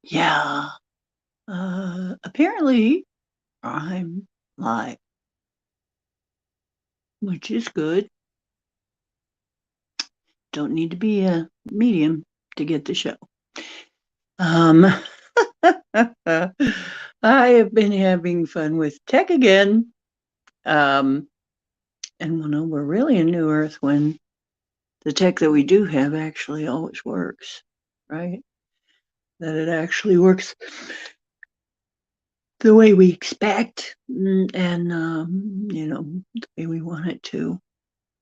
Yeah. Apparently I'm live, which is good. Don't need to be a medium to get the show. Um, I have been having fun with tech again. Um, and we're really in New Earth when the tech that we do have actually always works, right? That it actually works the way we expect and, the way we want it to.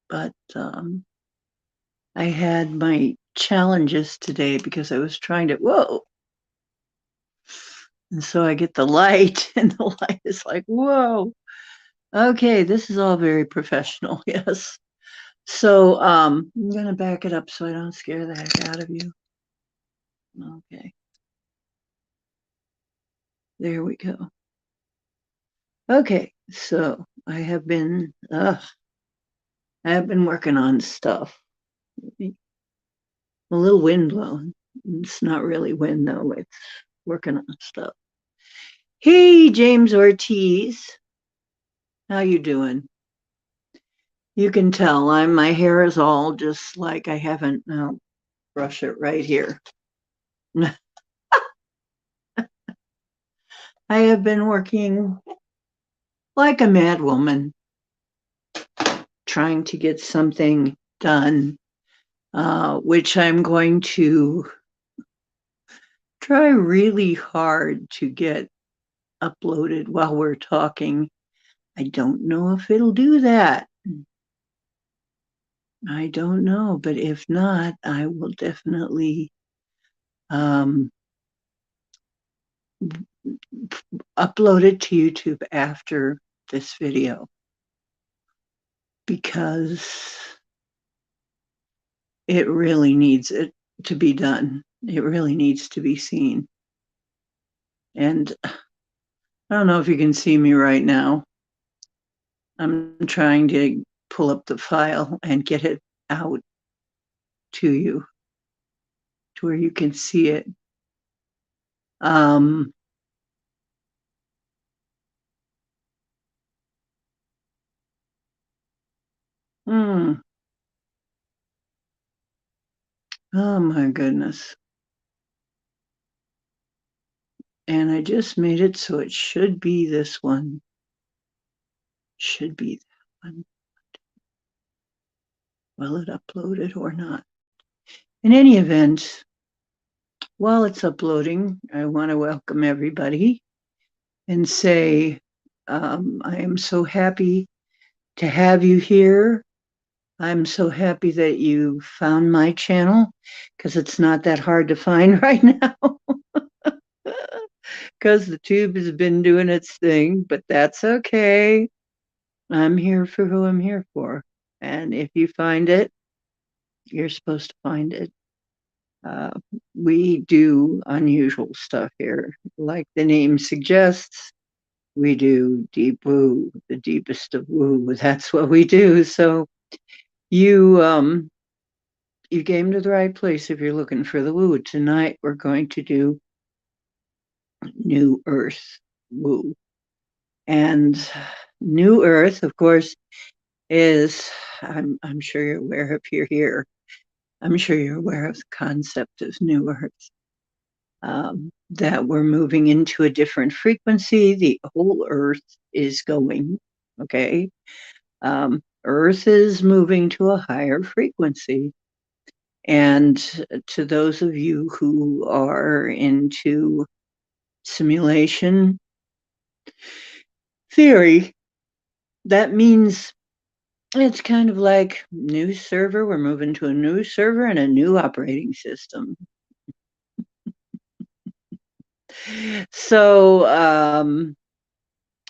But I had my challenges today because I was trying to, whoa. And so I get the light, and the light is like, whoa. Okay, this is all very professional. Yes. So I'm going to back it up so I don't scare the heck out of you. Okay. There we go. Okay. So I have been working on stuff. A little wind blowing. It's not really wind though. It's working on stuff. Hey, James Ortiz. How you doing? You can tell my hair is all just like I haven't now brush it right here. I have been working like a mad woman trying to get something done, which I'm going to try really hard to get uploaded while we're talking. I don't know if it'll do that. I don't know, but if not, I will definitely um, upload it to YouTube after this video because it really needs it to be done. It really needs to be seen. And I don't know if you can see me right now. I'm trying to pull up the file and get it out to you to where you can see it. Um, hmm. Oh my goodness. And I just made it so it should be this one. Should be that one. Will it upload it or not? In any event, while it's uploading, I want to welcome everybody and say I am so happy to have you here. I'm so happy that you found my channel because it's not that hard to find right now because the tube has been doing its thing, but that's okay. I'm here for who I'm here for. And if you find it, you're supposed to find it. Uh, we do unusual stuff here. Like the name suggests, we do deep woo, the deepest of woo. That's what we do. So you you came to the right place if you're looking for the woo. Tonight we're going to do New Earth woo. And New Earth, of course, is I'm sure you're aware if you're here. I'm sure you're aware of the concept of New Earth. That we're moving into a different frequency. The whole Earth is going, okay? Earth is moving to a higher frequency. And to those of you who are into simulation theory, that means it's kind of like new server. We're moving to a new server and a new operating system. So,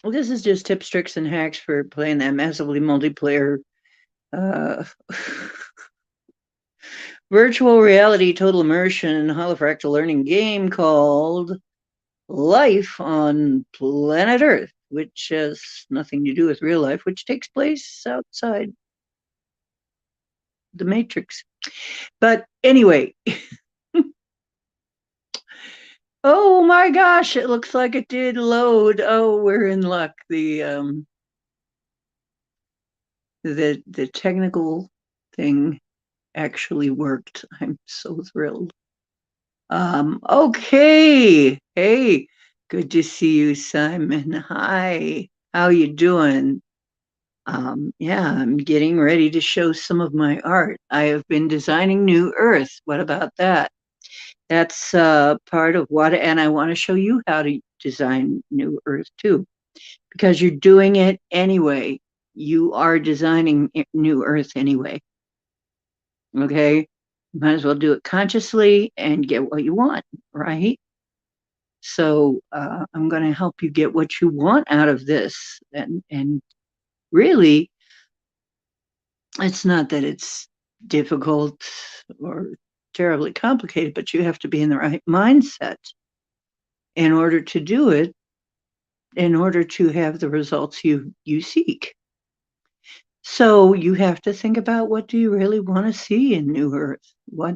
this is just tips, tricks, and hacks for playing that massively multiplayer uh, virtual reality total immersion holofractal learning game called Life on Planet Earth, which has nothing to do with real life, which takes place outside the Matrix. But anyway, Oh my gosh, it looks like it did load. Oh, we're in luck. The technical thing actually worked. I'm so thrilled. Okay. Hey, good to see you, Simon. Hi. How you doing? Yeah, I'm getting ready to show some of my art. I have been designing New Earth. What about that? That's part of what, and I want to show you how to design New Earth too, because you're doing it anyway. You are designing New Earth anyway. Okay, might as well do it consciously and get what you want, right? So I'm going to help you get what you want out of this, and really, it's not that it's difficult or terribly complicated, but you have to be in the right mindset in order to do it, in order to have the results you seek. So you have to think about, what do you really want to see in New Earth? What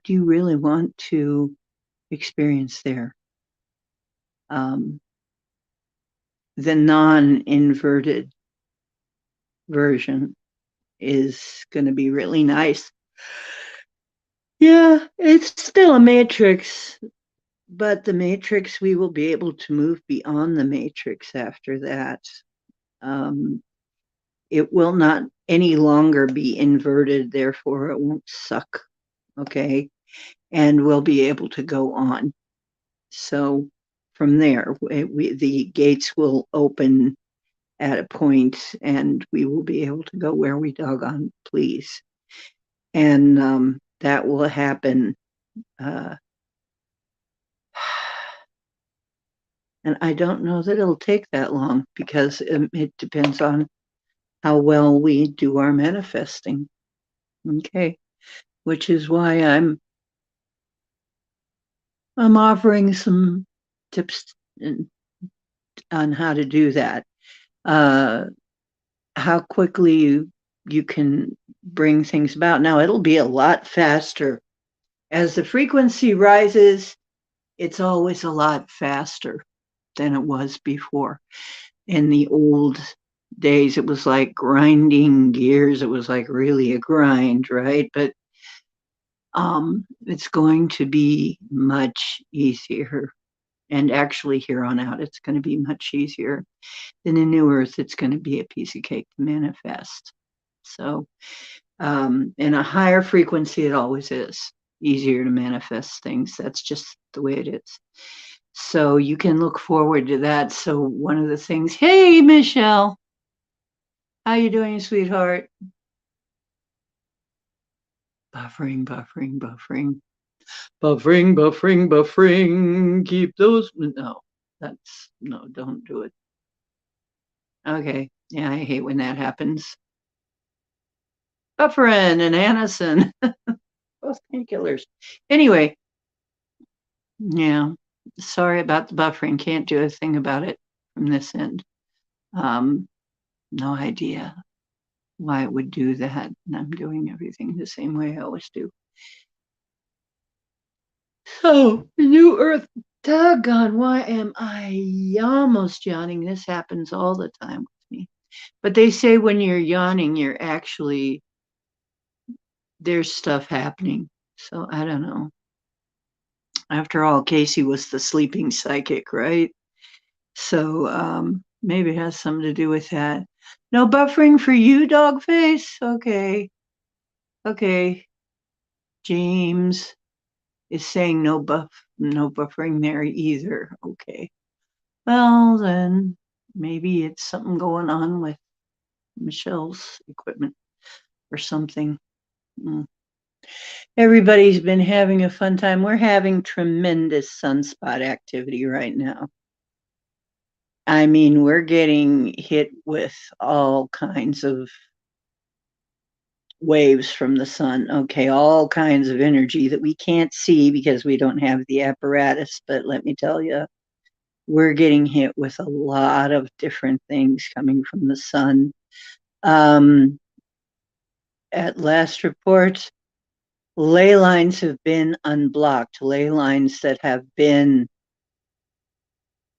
do you really want to experience there? Um, the non-inverted version is going to be really nice. Yeah, it's still a matrix, but the matrix, we will be able to move beyond the matrix after that. Um, it will not any longer be inverted, therefore it won't suck. Okay. And we'll be able to go on. So from there, the gates will open at a point and we will be able to go where we doggone please. And that will happen. Uh, and I don't know that it'll take that long, because it depends on how well we do our manifesting. Okay. Which is why I'm offering some tips on how to do that. Uh, how quickly you can bring things about. Now it'll be a lot faster. As the frequency rises, it's always a lot faster than it was before. In the old days, it was like grinding gears. It was like really a grind, right? But it's going to be much easier. And actually, here on out, it's going to be much easier. In a New Earth, it's going to be a piece of cake to manifest. So, in a higher frequency, it always is easier to manifest things. That's just the way it is. So you can look forward to that. So one of the things, hey, Michelle, how you doing, sweetheart? Buffering, buffering, buffering, buffering, buffering, buffering. Keep those. No, no, don't do it. Okay. Yeah, I hate when that happens. Buffering and Anison, both painkillers. Anyway, yeah, sorry about the buffering. Can't do a thing about it from this end. Um, no idea why it would do that. And I'm doing everything the same way I always do. So, New Earth, doggone, why am I almost yawning? This happens all the time with me. But they say when you're yawning, you're actually, there's stuff happening. So I don't know. After all, Casey was the sleeping psychic, right? So maybe it has something to do with that. No buffering for you, dog face? Okay. Okay. James is saying no buffering there either. Okay. Well, then maybe it's something going on with Michelle's equipment or something. Mm. Everybody's been having a fun time. We're having tremendous sunspot activity right now. I mean, we're getting hit with all kinds of waves from the sun. Okay, all kinds of energy that we can't see because we don't have the apparatus. But let me tell you, we're getting hit with a lot of different things coming from the sun. Um, at last report, ley lines have been unblocked, ley lines that have been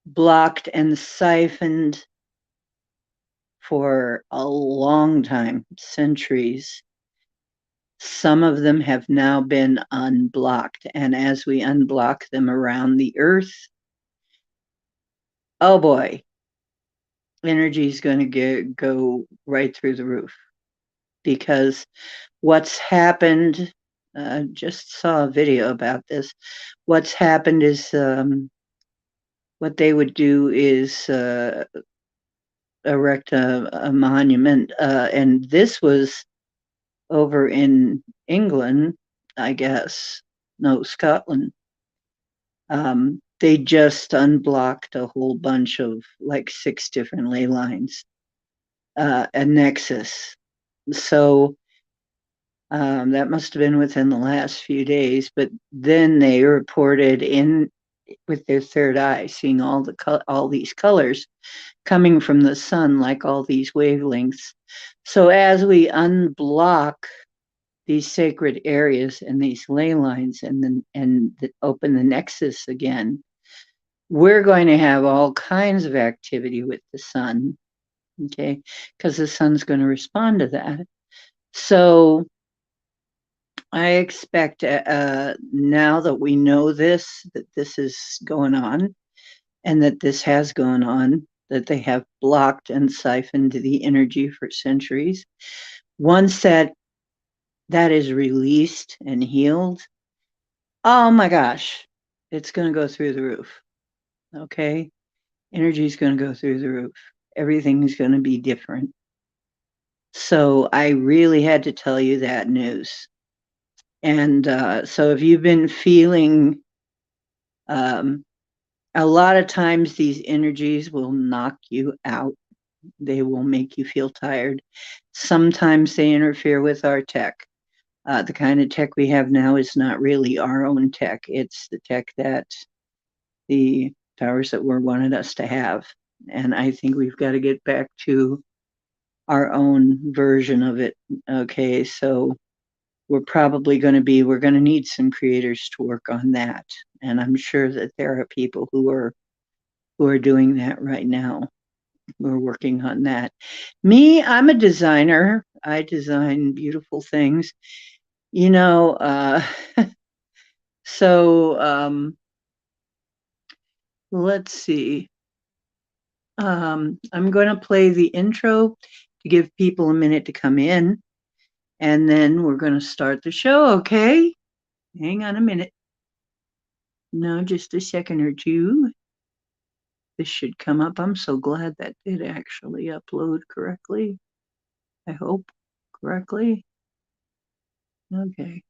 blocked and siphoned for a long time, centuries. Some of them have now been unblocked. And as we unblock them around the earth, oh boy, energy is going to go right through the roof. Because what's happened, just saw a video about this. What's happened is what they would do is erect a monument. And this was over in England, I guess. No, Scotland. They just unblocked a whole bunch of like 6 different ley lines, a nexus. So that must have been within the last few days, but then they reported in with their third eye, seeing all these colors coming from the sun, like all these wavelengths. So as we unblock these sacred areas and these ley lines, and then open the nexus again, we're going to have all kinds of activity with the sun, okay? Because the sun's going to respond to that. So I expect now that we know this, that this is going on, and that this has gone on, that they have blocked and siphoned the energy for centuries. Once that is released and healed, oh my gosh, it's going to go through the roof. Okay? Energy is going to go through the roof. Everything is going to be different. So I really had to tell you that news. And so if you've been feeling, a lot of times these energies will knock you out. They will make you feel tired. Sometimes they interfere with our tech. The kind of tech we have now is not really our own tech. It's the tech that the powers that were wanted us to have. And I think we've got to get back to our own version of it. Okay, so we're going to need some creators to work on that. And I'm sure that there are people who are doing that right now. We're working on that. Me, I'm a designer. I design beautiful things. You know, so let's see. I'm going to play the intro to give people a minute to come in, and then we're going to start the show, okay? Hang on a minute. No, just a second or two. This should come up. I'm so glad that did actually upload correctly. I hope correctly. Okay.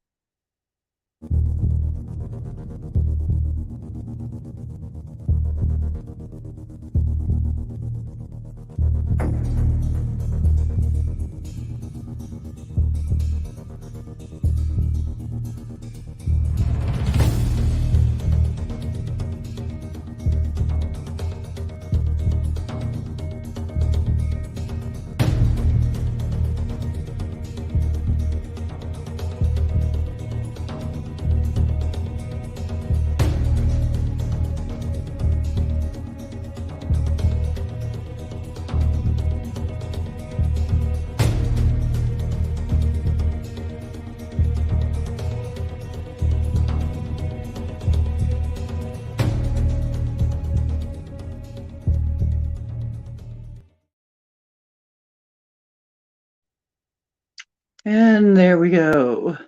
And there we go.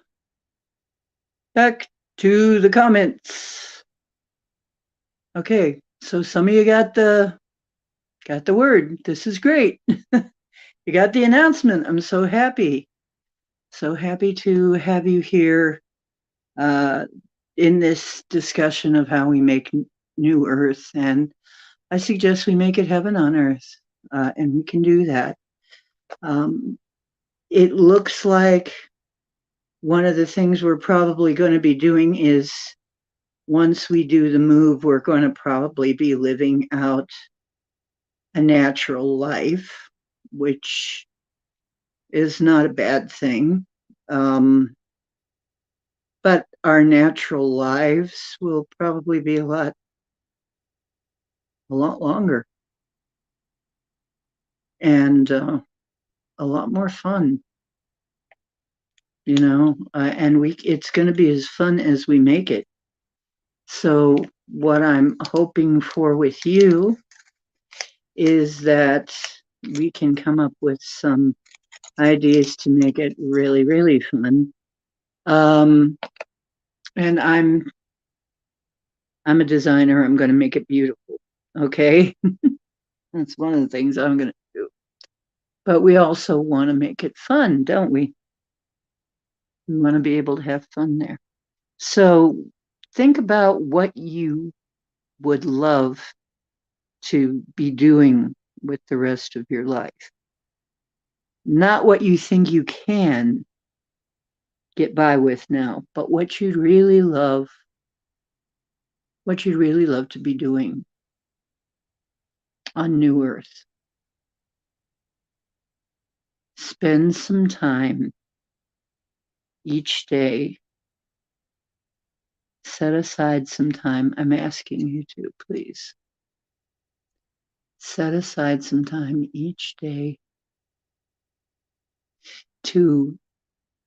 Back to the comments. Okay, so some of you got the word. This is great. You got the announcement. I'm so happy. So happy to have you here in this discussion of how we make new Earth. And I suggest we make it heaven on Earth. And we can do that. It looks like one of the things we're probably going to be doing is, once we do the move, we're going to probably be living out a natural life, which is not a bad thing. our natural lives will probably be a lot longer and a lot more fun, and it's going to be as fun as we make it. So what I'm hoping for with you is that we can come up with some ideas to make it really, really fun. And I'm a designer. I'm going to make it beautiful. Okay. That's one of the things I'm going to do. But we also want to make it fun, don't we? We want to be able to have fun there. So think about what you would love to be doing with the rest of your life. Not what you think you can get by with now, but what you'd really love to be doing on New Earth. Spend some time each day. Set aside some time. I'm asking you to, please. Set aside some time each day to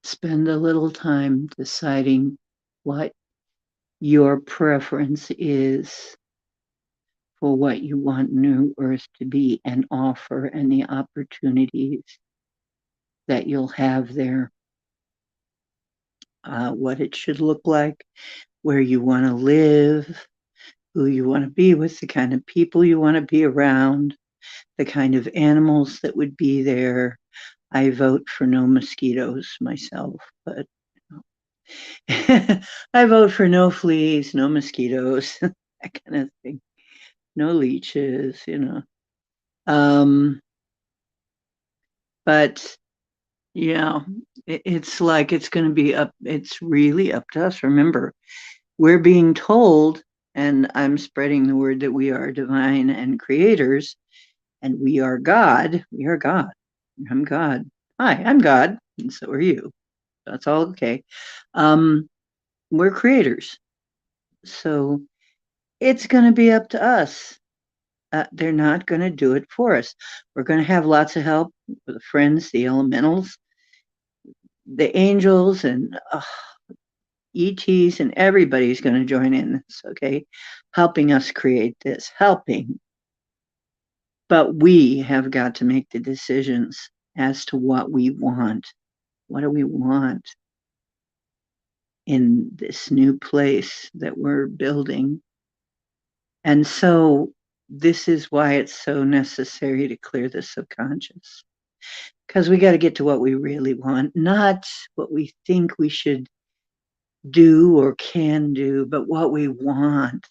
spend a little time deciding what your preference is for what you want New Earth to be and offer, and the opportunities that you'll have there, what it should look like, where you want to live, who you want to be with, the kind of people you want to be around, the kind of animals that would be there. I vote for no mosquitoes myself, but I vote for no fleas, no mosquitoes, that kind of thing. No leeches, But yeah, it's like it's going to be it's really up to us. Remember, we're being told, and I'm spreading the word that we are divine and creators, and we are God. We are God. I'm God. Hi, I'm God, and so are you. That's all okay. We're creators. So it's going to be up to us. They're not going to do it for us. We're going to have lots of help with the friends, the elementals, the angels, and ETs, and everybody's going to join in this, okay? Helping us create this, helping. But we have got to make the decisions as to what we want. What do we want in this new place that we're building? And so this is why it's so necessary to clear the subconscious, because we got to get to what we really want, not what we think we should do or can do, but what we want,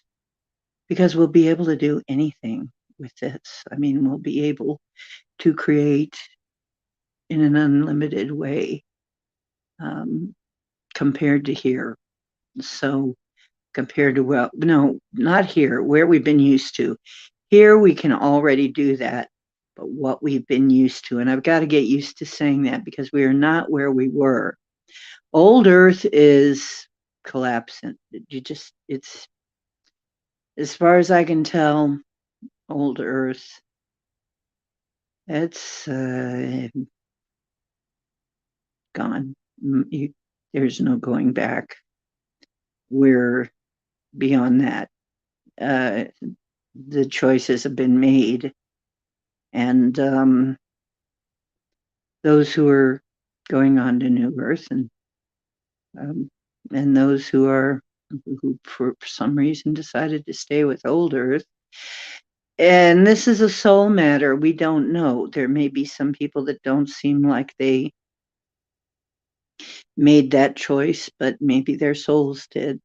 because we'll be able to do anything with this. I mean, we'll be able to create in an unlimited way, compared to here. So compared to, well, no, not here, where we've been used to. Here we can already do that, but what we've been used to, and I've got to get used to saying that, because we are not where we were. Old Earth is collapsing. It's, as far as I can tell, Old Earth, it's gone. There's no going back. We're beyond that. The choices have been made, and those who are going on to New Earth, and those who for some reason decided to stay with Old Earth. And this is a soul matter. We don't know. There may be some people that don't seem like they made that choice, but maybe their souls did.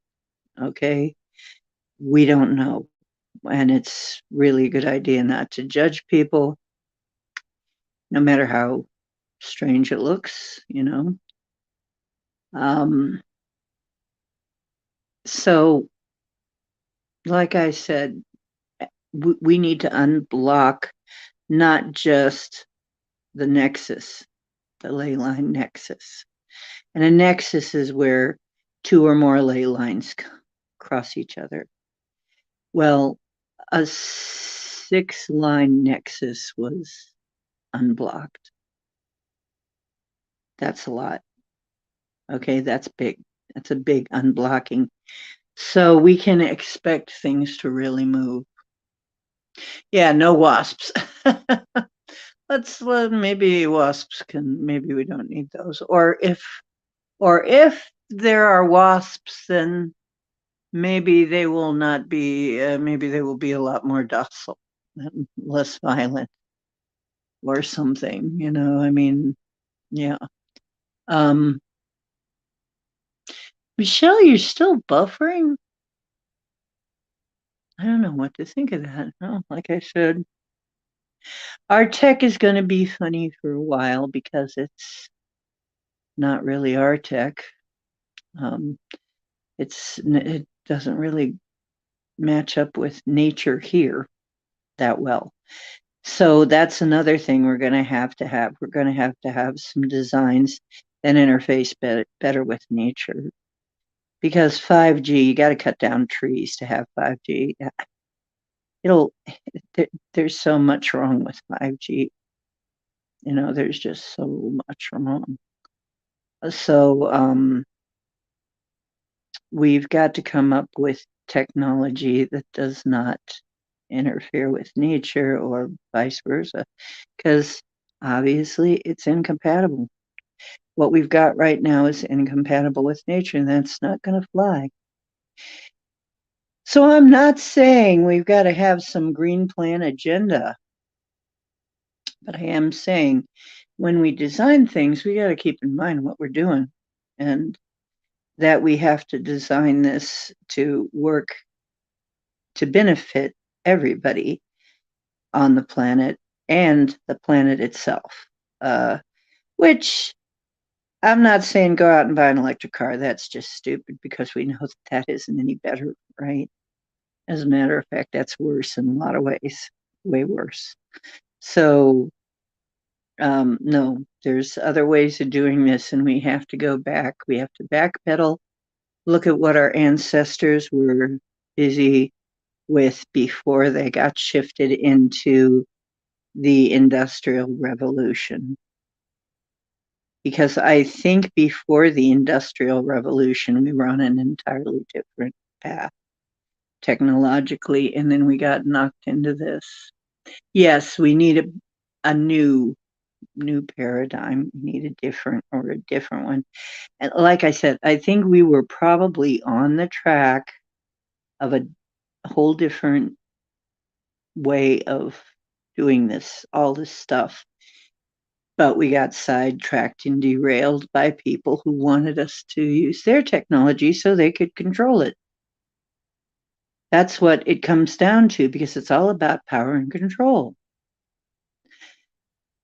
Okay. We don't know. And it's really a good idea not to judge people, no matter how strange it looks, So, like I said, we need to unblock not just the nexus, the ley line nexus. And a nexus is where two or more ley lines cross each other. Well, a 6-line nexus was unblocked. That's a lot. Okay, that's big. That's a big unblocking. So we can expect things to really move. Yeah, no wasps. Maybe wasps maybe we don't need those. Or if there are wasps, then maybe they will not be, maybe they will be a lot more docile and less violent or something, I mean, yeah. Michelle, you're still buffering? I don't know what to think of that. No, like I said, our tech is going to be funny for a while because it's not really our tech. It doesn't really match up with nature here that well. So that's another thing we're going to have to have. We're going to have some designs that interface better with nature. Because 5G, you got to cut down trees to have 5G. There's so much wrong with 5G. There's just so much wrong. So we've got to come up with technology that does not interfere with nature or vice versa, because obviously it's incompatible. What we've got right now is incompatible with nature, and that's not going to fly. So I'm not saying we've got to have some green plan agenda, but I am saying when we design things, we got to keep in mind what we're doing, and that we have to design this to work to benefit everybody on the planet and the planet itself. Which I'm not saying go out and buy an electric car. That's just stupid because we know that isn't any better, right? As a matter of fact, that's worse in a lot of ways, way worse. So, no, there's other ways of doing this, and we have to go back. We have to backpedal, look at what our ancestors were busy with before they got shifted into the Industrial Revolution. Because I think before the Industrial Revolution, we were on an entirely different path technologically, and then we got knocked into this. Yes, we need a new paradigm. We need a different one. And like I said, I think we were probably on the track of a whole different way of doing all this stuff. But we got sidetracked and derailed by people who wanted us to use their technology so they could control it. That's what it comes down to, because it's all about power and control.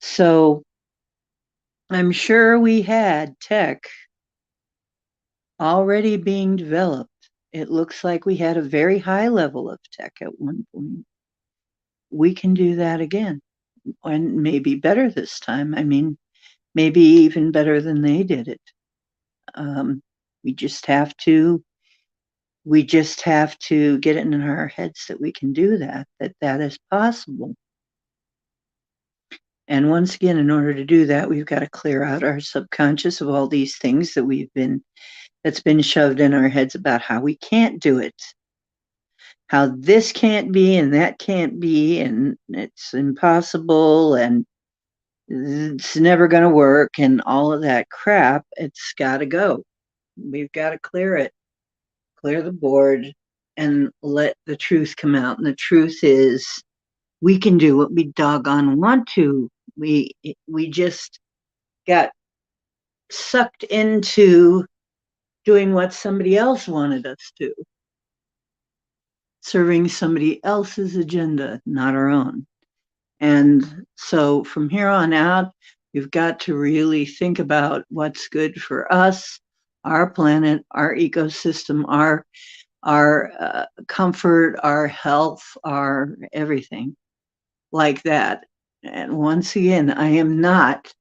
So I'm sure we had tech already being developed. It looks like we had a very high level of tech at one point. We can do that again, and maybe better this time. I mean, maybe even better than they did it. We just have to get it in our heads that we can do that is possible. And once again, in order to do that, we've got to clear out our subconscious of all these things that's been shoved in our heads about how we can't do it, how this can't be and that can't be, and it's impossible, and it's never going to work, and all of that crap. It's got to go. We've got to clear the board, and let the truth come out. And the truth is, we can do what we doggone want to. We just got sucked into doing what somebody else wanted us to, serving somebody else's agenda, not our own. And so from here on out, we've got to really think about what's good for us, our planet, our ecosystem, our comfort, our health, our everything like that. And once again, I am not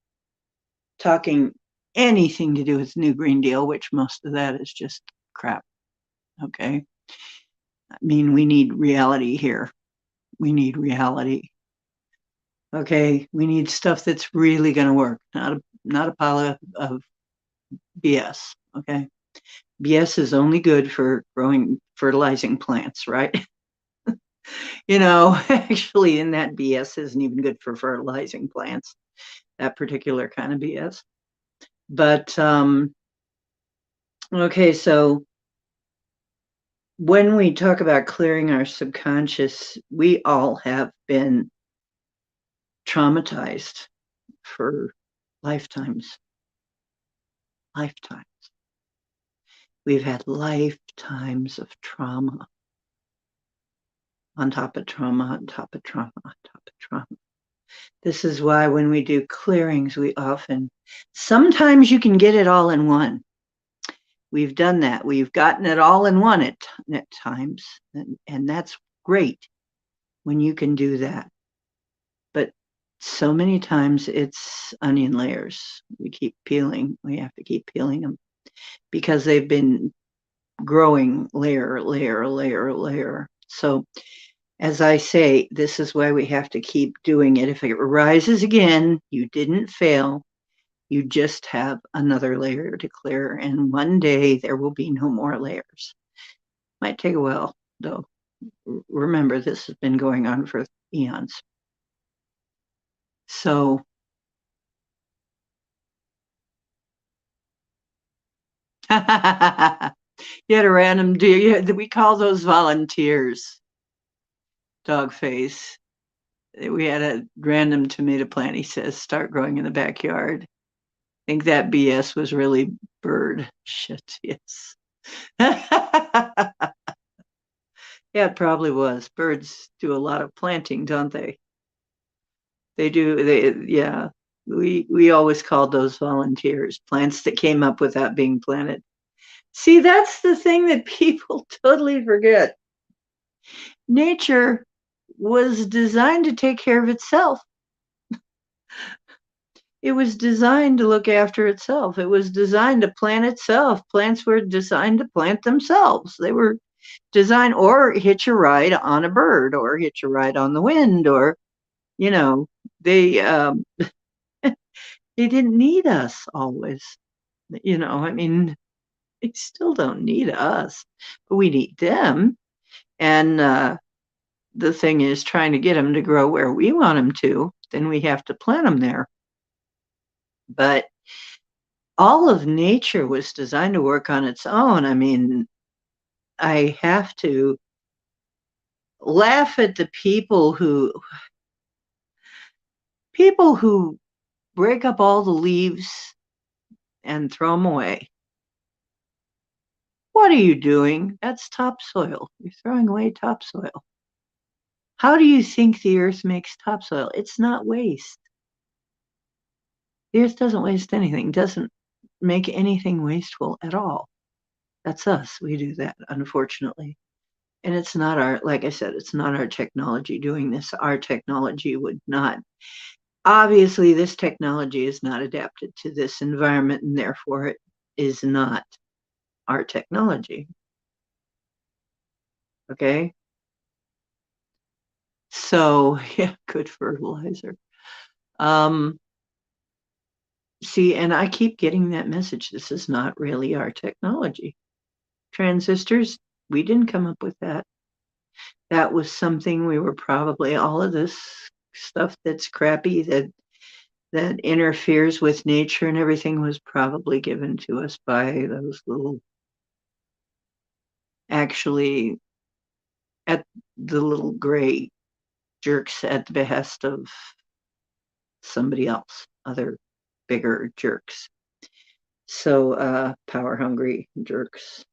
talking anything to do with the New Green Deal, which most of that is just crap. Okay. I mean, we need reality here. We need reality. Okay. We need stuff that's really going to work, not a pile of BS. Okay. BS is only good for growing, fertilizing plants, right? Actually, in that BS isn't even good for fertilizing plants, that particular kind of BS. But okay, so when we talk about clearing our subconscious, we all have been traumatized for lifetimes. Lifetimes. We've had lifetimes of trauma on top of trauma, on top of trauma, on top of trauma. This is why when we do clearings, sometimes you can get it all in one. We've done that. We've gotten it all in one at times, and that's great when you can do that. But so many times it's onion layers. We keep peeling. We have to keep peeling them because they've been growing layer. So as I say, this is why we have to keep doing it. If it arises again, you didn't fail. You just have another layer to clear. And one day there will be no more layers. Might take a while, though. Remember, this has been going on for eons. So you had a random deer. We call those volunteers. Dog face. We had a random tomato plant, he says, start growing in the backyard. I think that BS was really bird shit, yes. Yeah, it probably was. Birds do a lot of planting, don't they? They do. Yeah. We always called those volunteers, plants that came up without being planted. See, that's the thing that people totally forget. Nature was designed to take care of itself. It was designed to look after itself. It was designed to plant itself. Plants were designed to plant themselves. They were designed, or hitch a ride on a bird, or hitch a ride on the wind, or they they didn't need us always. I mean, they still don't need us, but we need them. And the thing is, trying to get them to grow where we want them to, then we have to plant them there. But all of nature was designed to work on its own. I mean, I have to laugh at the people who break up all the leaves and throw them away. What are you doing? That's topsoil. You're throwing away topsoil. How do you think the earth makes topsoil? It's not waste. The earth doesn't waste anything, doesn't make anything wasteful at all. That's us. We do that, unfortunately. And it's not like I said, it's not our technology doing this. Our technology would not. Obviously, this technology is not adapted to this environment, and therefore it is not our technology. Okay? So, yeah, good fertilizer. See, and I keep getting that message. This is not really our technology. Transistors, we didn't come up with that. That was something we were probably, all of this stuff that's crappy that interferes with nature and everything was probably given to us by those actually at the little gray jerks at the behest of somebody else, other bigger jerks. So power hungry jerks.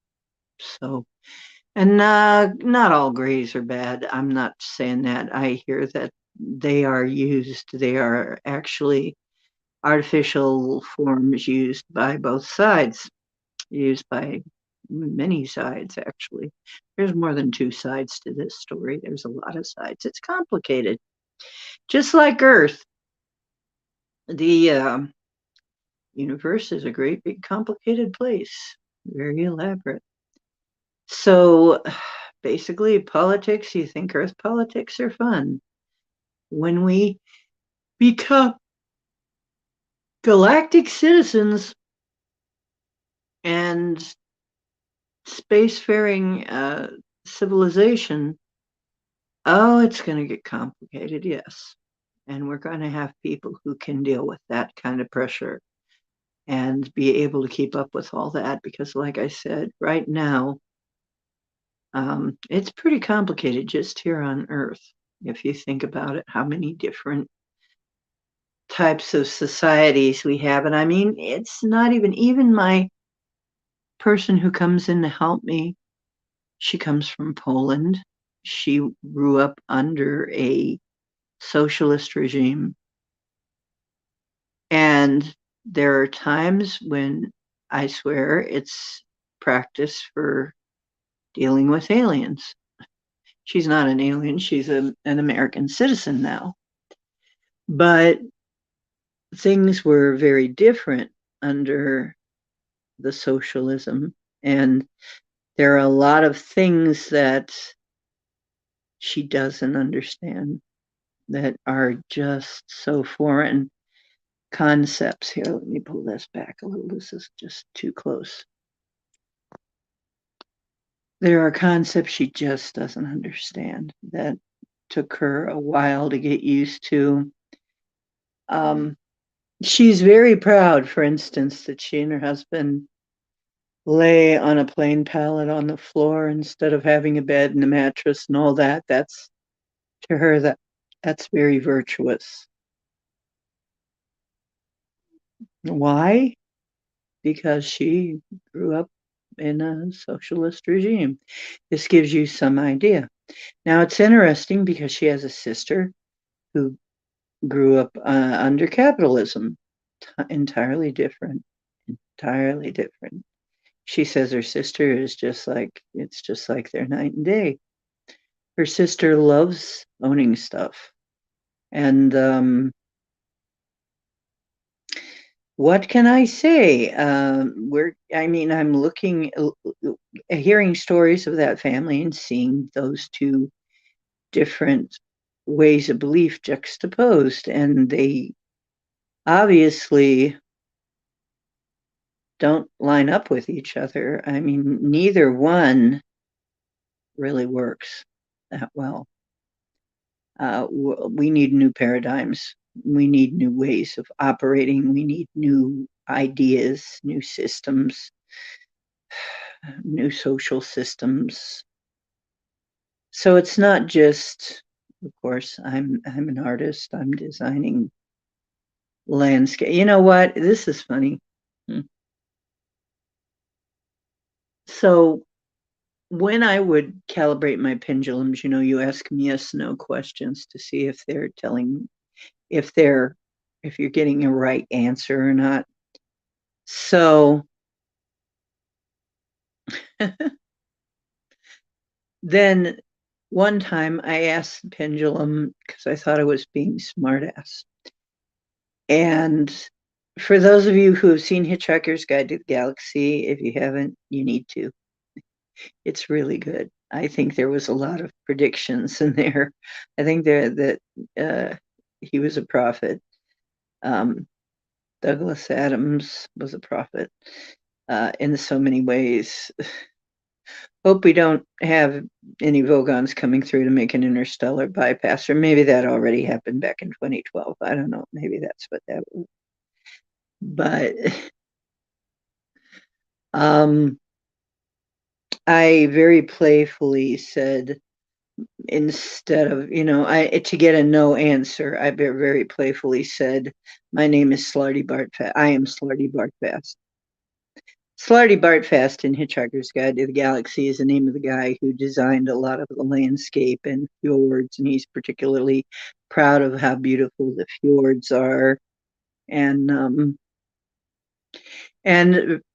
So, and not all grays are bad. I'm not saying that. I hear that they are actually artificial forms used by both sides, used by many sides, actually. There's more than two sides to this story. There's a lot of sides. It's complicated. Just like Earth, the universe is a great big complicated place, very elaborate. So basically, politics, you think Earth politics are fun. When we become galactic citizens and spacefaring civilization, oh, it's going to get complicated, yes. And we're going to have people who can deal with that kind of pressure and be able to keep up with all that. Because, like I said, right now, it's pretty complicated just here on Earth. If you think about it, how many different types of societies we have. And I mean, it's not even my person who comes in to help me. She comes from Poland. She grew up under a socialist regime. And there are times when I swear it's practice for dealing with aliens. She's not an alien, she's an American citizen now. But things were very different under the socialism. And there are a lot of things that she doesn't understand that are just so foreign concepts. Here, let me pull this back a little. This is just too close. There are concepts she just doesn't understand that took her a while to get used to. She's very proud, for instance, that she and her husband lay on a plain pallet on the floor instead of having a bed and a mattress and all that. That's to her that's very virtuous. Why? Because she grew up in a socialist regime. This gives you some idea. Now it's interesting because she has a sister who grew up under capitalism. Entirely different. Entirely different. She says her sister is it's just like their night and day. Her sister loves owning stuff. And what can I say? I'm hearing stories of that family and seeing those two different ways of belief juxtaposed, and they obviously don't line up with each other. I mean, neither one really works that well. We need new paradigms. We need new ways of operating. We need new ideas, new systems, new social systems. So it's not just, of course, I'm an artist. I'm designing landscape. You know what? This is funny. So when I would calibrate my pendulums, you ask them yes, no questions to see if if you're getting a right answer or not. So then one time I asked the pendulum because I thought I was being smartass. And for those of you who have seen Hitchhiker's Guide to the Galaxy, if you haven't, you need to. It's really good. I think there was a lot of predictions in there. I think that he was a prophet. Douglas Adams was a prophet in so many ways. Hope we don't have any Vogons coming through to make an interstellar bypass, or maybe that already happened back in 2012. I don't know. Maybe that's what that was. But I very playfully said, instead of, to get a no answer, I very playfully said, my name is Slarty Bartfast. I am Slarty Bartfast. Slarty Bartfast in Hitchhiker's Guide to the Galaxy is the name of the guy who designed a lot of the landscape and fjords, and he's particularly proud of how beautiful the fjords are. And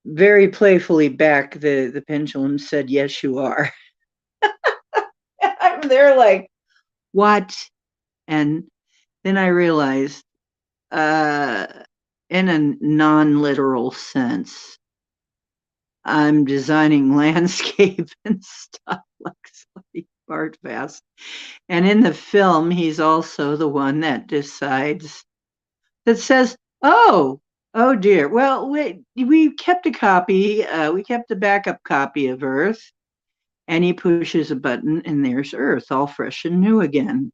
very playfully back, the pendulum said, yes, you are. I'm there like, what? And then I realized in a non-literal sense. I'm designing landscape and stuff like Slarty Bartfast. And in the film, he's also the one that decides, that says, oh dear. Well, we kept a copy, we kept a backup copy of Earth, and he pushes a button and there's Earth, all fresh and new again,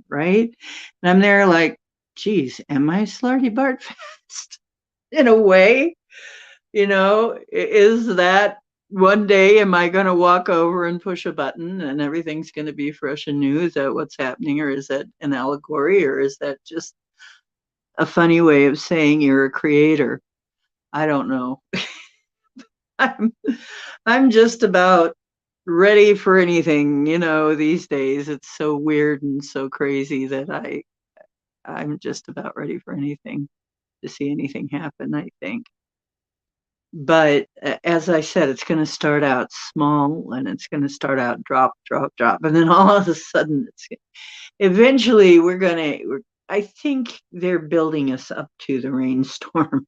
right? And I'm there like, geez, am I Slarty Bartfast? In a way, is that one day am I going to walk over and push a button and everything's going to be fresh and new? Is that what's happening, or is that an allegory, or is that just a funny way of saying you're a creator? I don't know. I'm I'm just about ready for anything, these days. It's so weird and so crazy that I'm just about ready for anything, to see anything happen, I think. But as I said, it's going to start out small and it's going to start out drop, drop, drop. And then all of a sudden, eventually I think they're building us up to the rainstorm,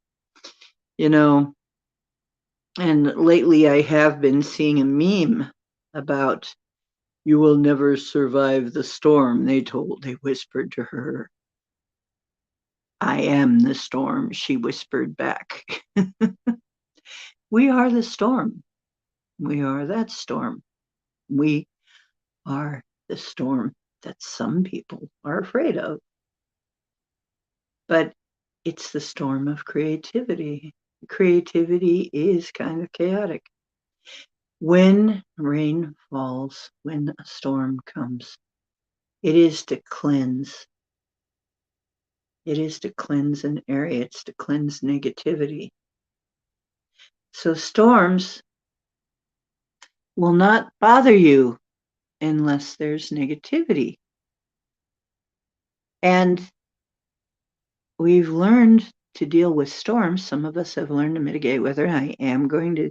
you know. And lately I have been seeing a meme about, you will never survive the storm, they whispered to her. I am the storm, she whispered back. We are the storm. We are that storm. We are the storm that some people are afraid of. But it's the storm of creativity. Creativity is kind of chaotic. When rain falls, when a storm comes, it is to cleanse. It is to cleanse an area. It's to cleanse negativity. So storms will not bother you unless there's negativity. And we've learned to deal with storms. Some of us have learned to mitigate weather. I am going to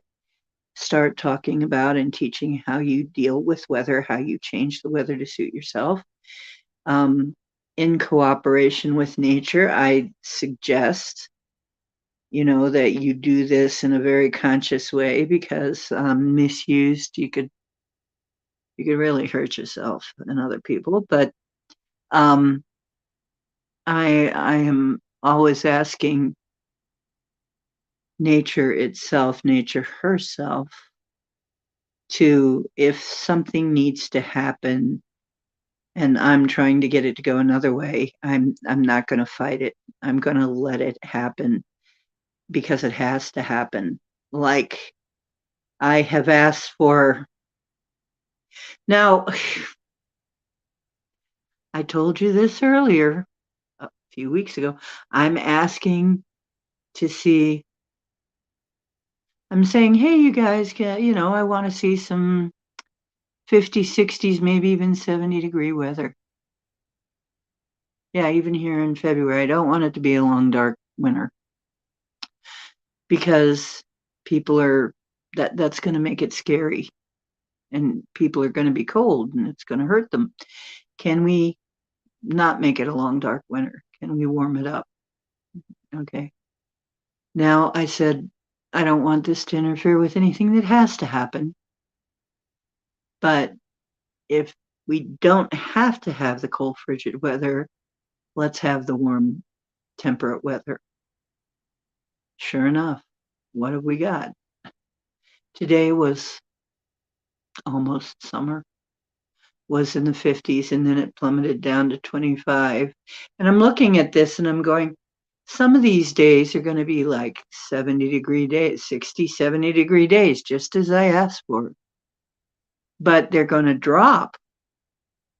start talking about and teaching how you deal with weather, how you change the weather to suit yourself. In cooperation with nature, I suggest, that you do this in a very conscious way, because misused, you could really hurt yourself and other people. But I am always asking nature itself, nature herself, to, if something needs to happen and I'm trying to get it to go another way, I'm not going to fight it. I'm going to let it happen because it has to happen. Like I have asked for. Now, I told you this earlier, a few weeks ago. I'm asking to see. I'm saying, hey, you guys, I want to see some 50s, 60s, maybe even 70-degree weather. Yeah, even here in February. I don't want it to be a long, dark winter, because that's going to make it scary, and people are going to be cold and it's going to hurt them. Can we not make it a long, dark winter? Can we warm it up? Okay. Now, I said, I don't want this to interfere with anything that has to happen. But if we don't have to have the cold, frigid weather, let's have the warm, temperate weather. Sure enough, what have we got? Today was almost summer, was in the 50s, and then it plummeted down to 25. And I'm looking at this and I'm going, some of these days are going to be like 70-degree days, 60, 70-degree days, just as I asked for. But they're going to drop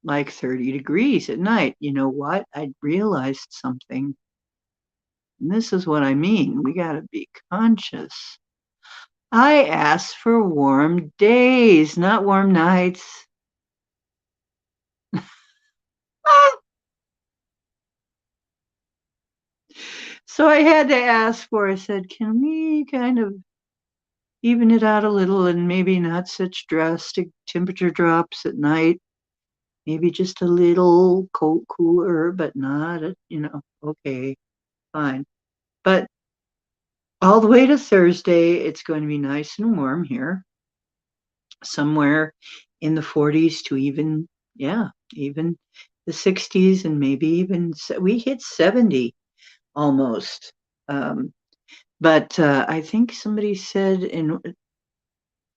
like 30 degrees at night. You know what? I realized something. And this is what I mean. We got to be conscious. I asked for warm days, not warm nights. So I had to ask for, I said, can we kind of even it out a little and maybe not such drastic temperature drops at night? Maybe just a little cold, cooler, but not, okay, fine. But all the way to Thursday, it's going to be nice and warm here, somewhere in the 40s to even, yeah, even the 60s, and maybe even we hit 70 almost. But I think somebody said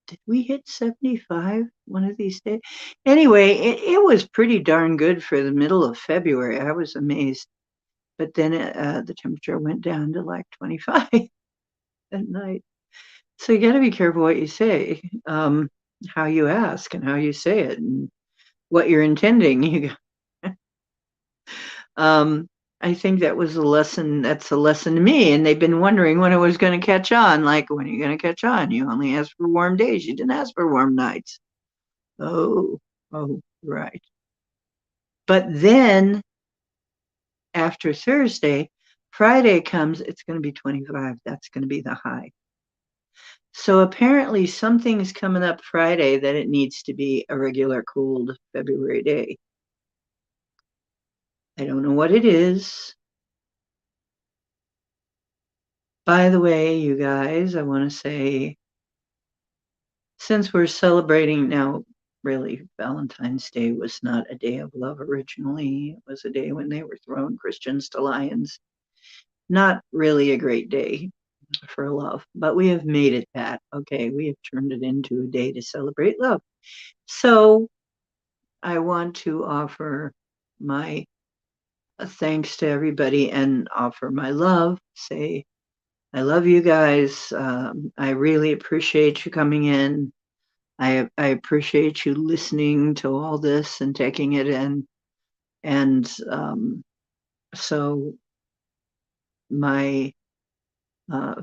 did we hit 75 one of these days? Anyway, it was pretty darn good for the middle of February. I was amazed. But then the temperature went down to like 25 at night. So you got to be careful what you say, how you ask and how you say it, and what you're intending. um, I think that was a lesson. That's a lesson to me. And they've been wondering when it was going to catch on. Like, when are you going to catch on? You only asked for warm days. You didn't ask for warm nights. Oh, oh, right. But then after Thursday, Friday comes, it's going to be 25. That's going to be the high. So apparently something's coming up Friday that it needs to be a regular cold February day. I don't know what it is. By the way, you guys, I want to say, since we're celebrating now, really, Valentine's Day was not a day of love originally. It was a day when they were throwing Christians to lions. Not really a great day for love, but we have made it that. Okay, we have turned it into a day to celebrate love. So I want to offer my thanks to everybody and offer my love. Say, I love you guys. I really appreciate you coming in. I appreciate you listening to all this and taking it in. And so my uh,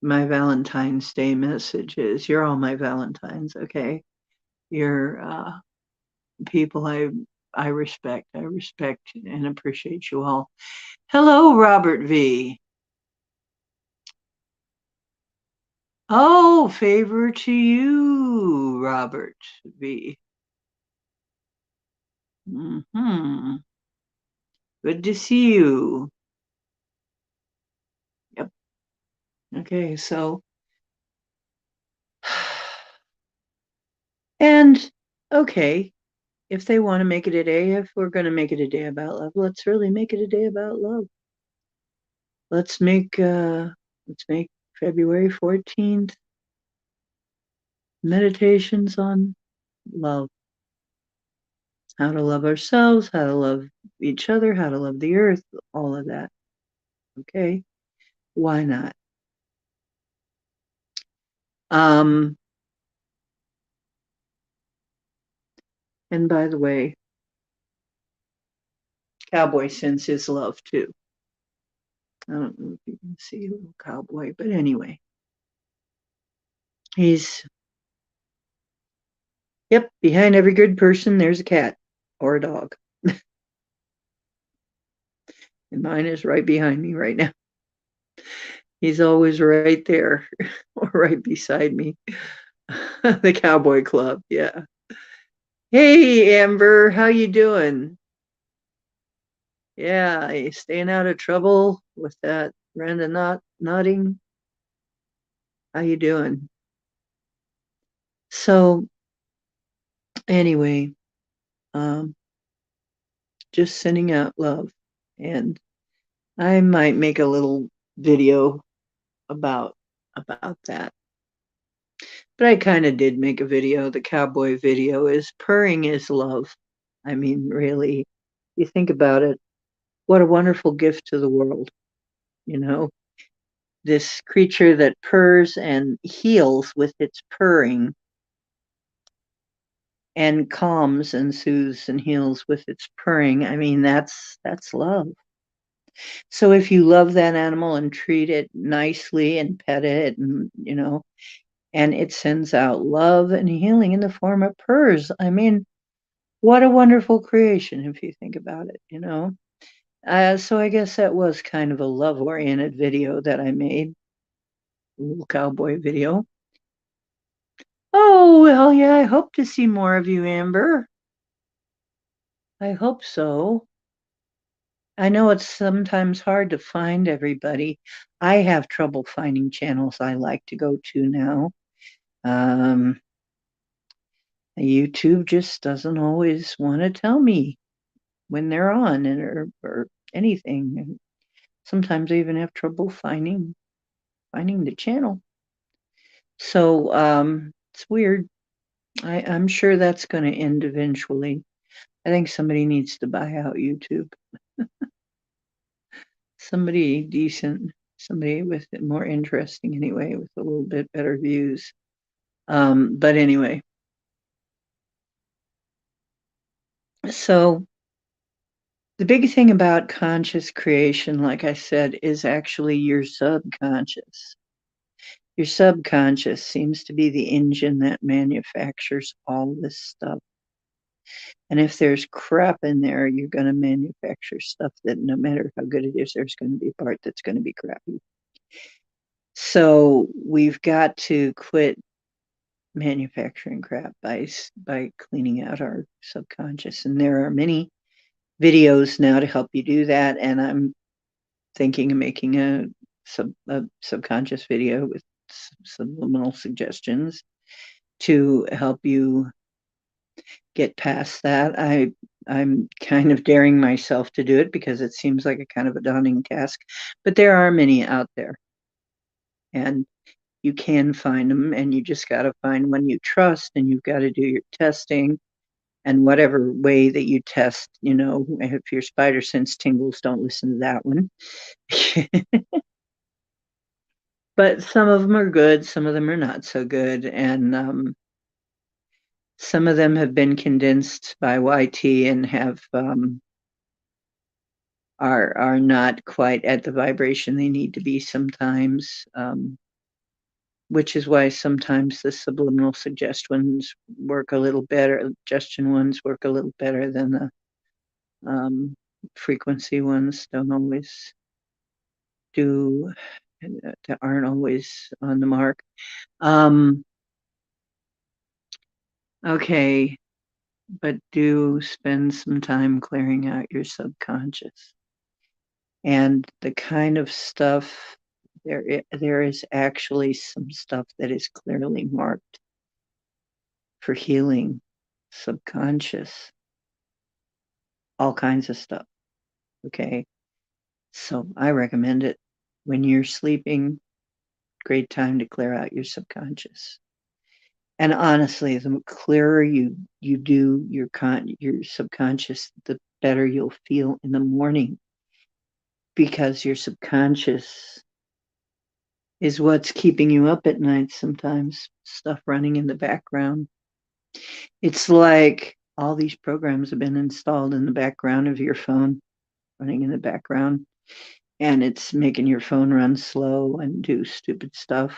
my Valentine's Day message is: you're all my Valentines, okay? You're people I respect. I respect and appreciate you all. Hello, Robert V. Oh, favor to you, Robert V. Hmm. Good to see you. Yep. Okay, so and okay, if they want to make it a day, if we're going to make it a day about love, let's really make it a day about love. Let's make February 14th meditations on love. How to love ourselves, how to love each other, how to love the earth, all of that. Okay? Why not? Um and by the way, Cowboy sends his love too. I don't know if you can see a little cowboy, but anyway, he's, yep, behind every good person, there's a cat or a dog. And mine is right behind me right now. He's always right there or right beside me. The Cowboy Club, yeah. Hey, Amber, how you doing? Yeah, you staying out of trouble with that Brenda nodding? How you doing? So anyway, um, just sending out love, and I might make a little video about that. But I kind of did make a video. The cowboy video is purring is love. I mean, really, you think about it, what a wonderful gift to the world, you know? This creature that purrs and heals with its purring, and calms and soothes and heals with its purring. I mean, that's love. So if you love that animal and treat it nicely and pet it, and and it sends out love and healing in the form of purrs. I mean, what a wonderful creation if you think about it. So I guess that was kind of a love-oriented video that I made, a little cowboy video. Oh, well, yeah, I hope to see more of you, Amber. I hope so. I know it's sometimes hard to find everybody. I have trouble finding channels I like to go to now. Um, YouTube just doesn't always want to tell me when they're on or anything. And sometimes I even have trouble finding the channel. So it's weird. I'm sure that's going to end eventually. I think somebody needs to buy out YouTube. Somebody decent, somebody with it more interesting anyway, with a little bit better views. But anyway, so the big thing about conscious creation, like I said, is actually your subconscious. Your subconscious seems to be the engine that manufactures all this stuff. And if there's crap in there, you're going to manufacture stuff that no matter how good it is, there's going to be a part that's going to be crappy. So we've got to quit manufacturing crap by cleaning out our subconscious. And there are many videos now to help you do that. And I'm thinking of making a subconscious video with subliminal suggestions to help you get past that. I'm kind of daring myself to do it because it seems like a kind of a daunting task, but there are many out there, and you can find them, and you just got to find one you trust, and you've got to do your testing. And whatever way that you test, if your spider sense tingles, don't listen to that one. But some of them are good, some of them are not so good, and some of them have been condensed by YT and have are not quite at the vibration they need to be sometimes, which is why sometimes the subliminal suggestions work a little better. Suggestion ones work a little better than the frequency ones. Don't always do. That aren't always on the mark. Okay, but do spend some time clearing out your subconscious. And the kind of stuff, there is actually some stuff that is clearly marked for healing subconscious, all kinds of stuff. Okay, so I recommend it when you're sleeping. Great time to clear out your subconscious. And honestly, the clearer you do your subconscious, the better you'll feel in the morning, because your subconscious is what's keeping you up at night sometimes, stuff running in the background. It's like all these programs have been installed in the background of your phone, running in the background, and it's making your phone run slow and do stupid stuff.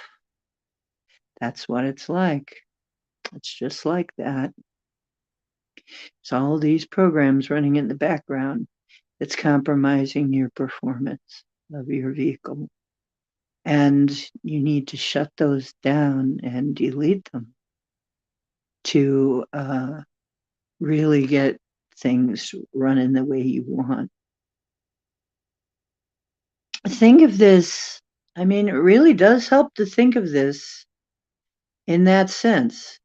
That's what it's like. It's just like that. It's all these programs running in the background that's compromising your performance of your vehicle. And you need to shut those down and delete them to really get things running the way you want. Think of this. I mean, it really does help to think of this in that sense.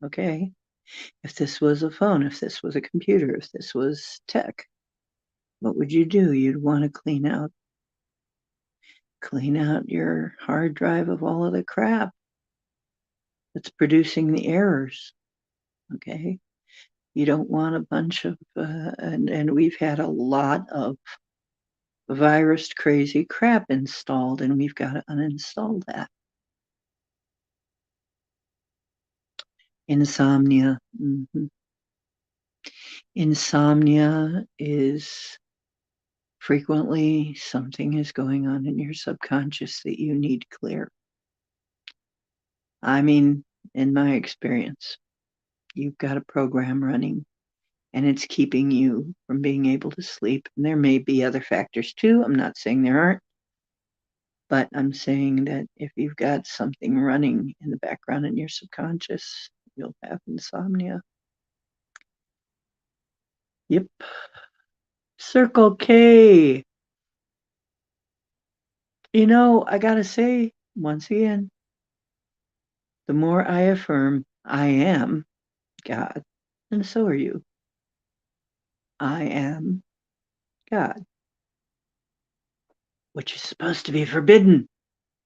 Okay. If this was a phone, if this was a computer, if this was tech, what would you do? You'd want to clean out your hard drive of all of the crap that's producing the errors. Okay. You don't want a bunch of, and we've had a lot of virus crazy crap installed, and we've got to uninstall that. Insomnia. Mm-hmm. Insomnia is frequently something is going on in your subconscious that you need clear. I mean, in my experience, you've got a program running and it's keeping you from being able to sleep. And there may be other factors too. I'm not saying there aren't, but I'm saying that if you've got something running in the background in your subconscious, you'll have insomnia. Yep. Circle K. You know, I gotta say, once again, the more I affirm I am God, and so are you. I am God, which is supposed to be forbidden.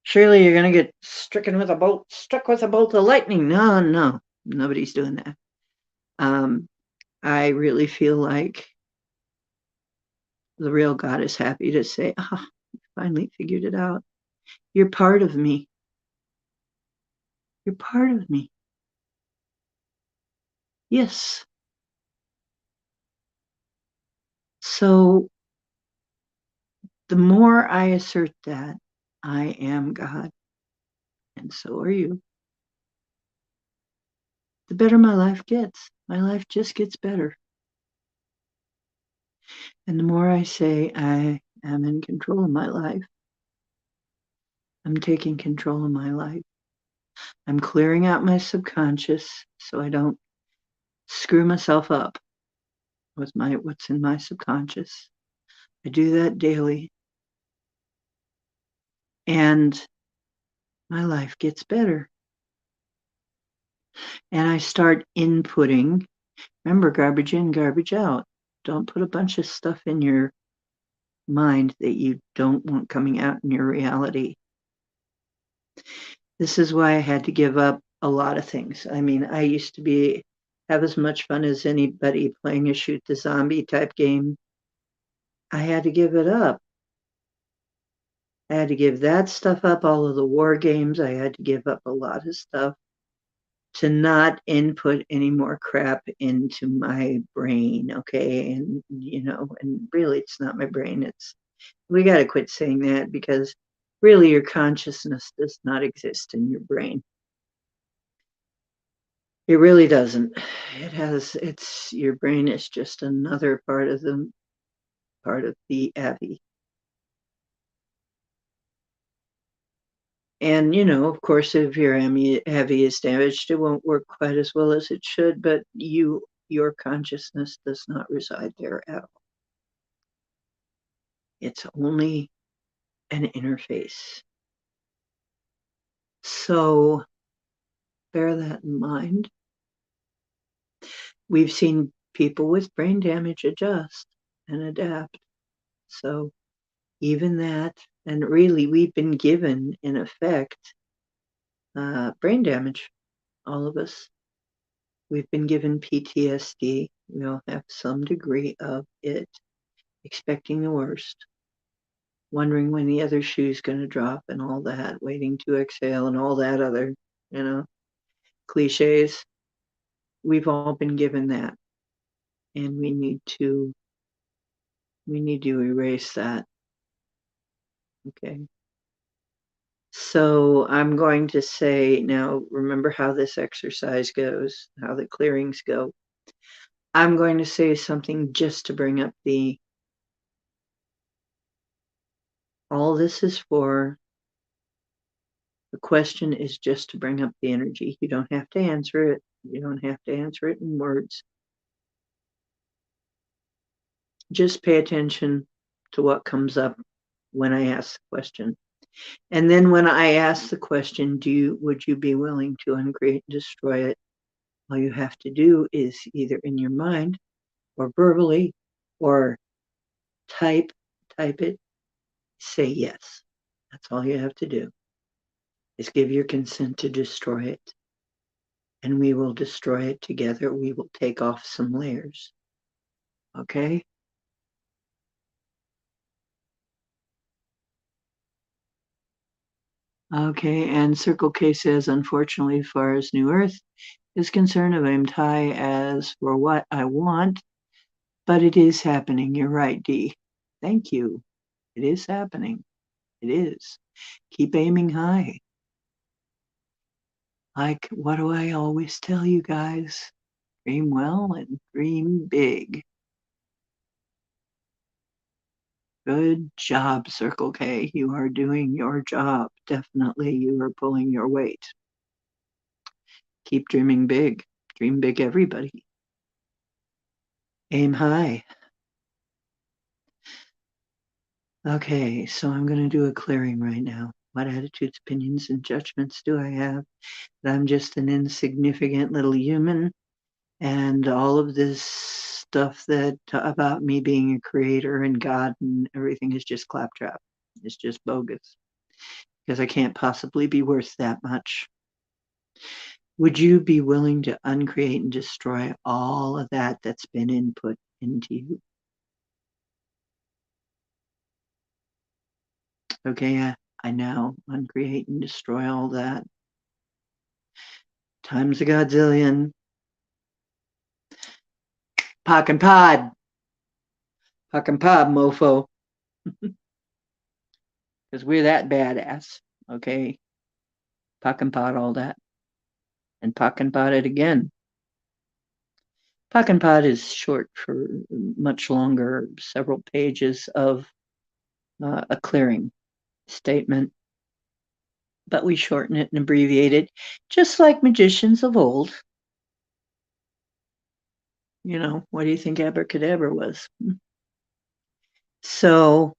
Surely you're gonna get struck with a bolt of lightning. No, no, nobody's doing that. I really feel like the real God is happy to say, you finally figured it out. You're part of me. You're part of me. Yes. So the more I assert that I am God, and so are you, the better my life gets. My life just gets better. And the more I say I am in control of my life, I'm taking control of my life. I'm clearing out my subconscious so I don't screw myself up with what's in my subconscious. I do that daily, and my life gets better. And I start inputting. Remember, garbage in, garbage out. Don't put a bunch of stuff in your mind that you don't want coming out in your reality. This is why I had to give up a lot of things. I mean, I used to have as much fun as anybody playing a shoot the zombie type game. I had to give it up. I had to give that stuff up, all of the war games. I had to give up a lot of stuff to not input any more crap into my brain, okay? And, and really it's not my brain. We got to quit saying that, because really your consciousness does not exist in your brain. It really doesn't. Your brain is just another part of the Avi. And, of course, if your Avi is damaged, it won't work quite as well as it should, but your consciousness does not reside there at all. It's only an interface. So bear that in mind. We've seen people with brain damage adjust and adapt. So even that, and really we've been given, in effect, brain damage, all of us. We've been given PTSD. We all have some degree of it, expecting the worst, wondering when the other shoe's going to drop and all that, waiting to exhale and all that other, cliches. We've all been given that, and we need to erase that. Okay. So I'm going to say now, remember how this exercise goes, how the clearings go. I'm going to say something just to bring up all this is for. The question is just to bring up the energy. You don't have to answer it. You don't have to answer it in words. Just pay attention to what comes up when I ask the question. And then when I ask the question, would you be willing to uncreate and destroy it? All you have to do is either in your mind or verbally or type it, say yes. That's all you have to do, is give your consent to destroy it. And we will destroy it together. We will take off some layers. Okay? Okay, and Circle K says, unfortunately, as far as New Earth is concerned, I've aimed high as for what I want, but it is happening. You're right, Dee. Thank you. It is happening. It is. Keep aiming high. Like, what do I always tell you guys? Dream well and dream big. Good job, Circle K. You are doing your job. Definitely, you are pulling your weight. Keep dreaming big. Dream big, everybody. Aim high. Okay, so I'm going to do a clearing right now. What attitudes, opinions, and judgments do I have? That I'm just an insignificant little human, and all of this stuff that about me being a creator and God and everything is just claptrap. It's just bogus because I can't possibly be worth that much. Would you be willing to uncreate and destroy all of that that's been input into you? Okay, I now uncreate and destroy all that. Times a godzillion. Pock and pod. Pock and pod, mofo. Because we're that badass. Okay. Pock and pod all that. And pock and pod it again. Pock and pod is short for much longer, several pages of a clearing statement. But we shorten it and abbreviate it, just like magicians of old. You know, what do you think abracadabra was? So,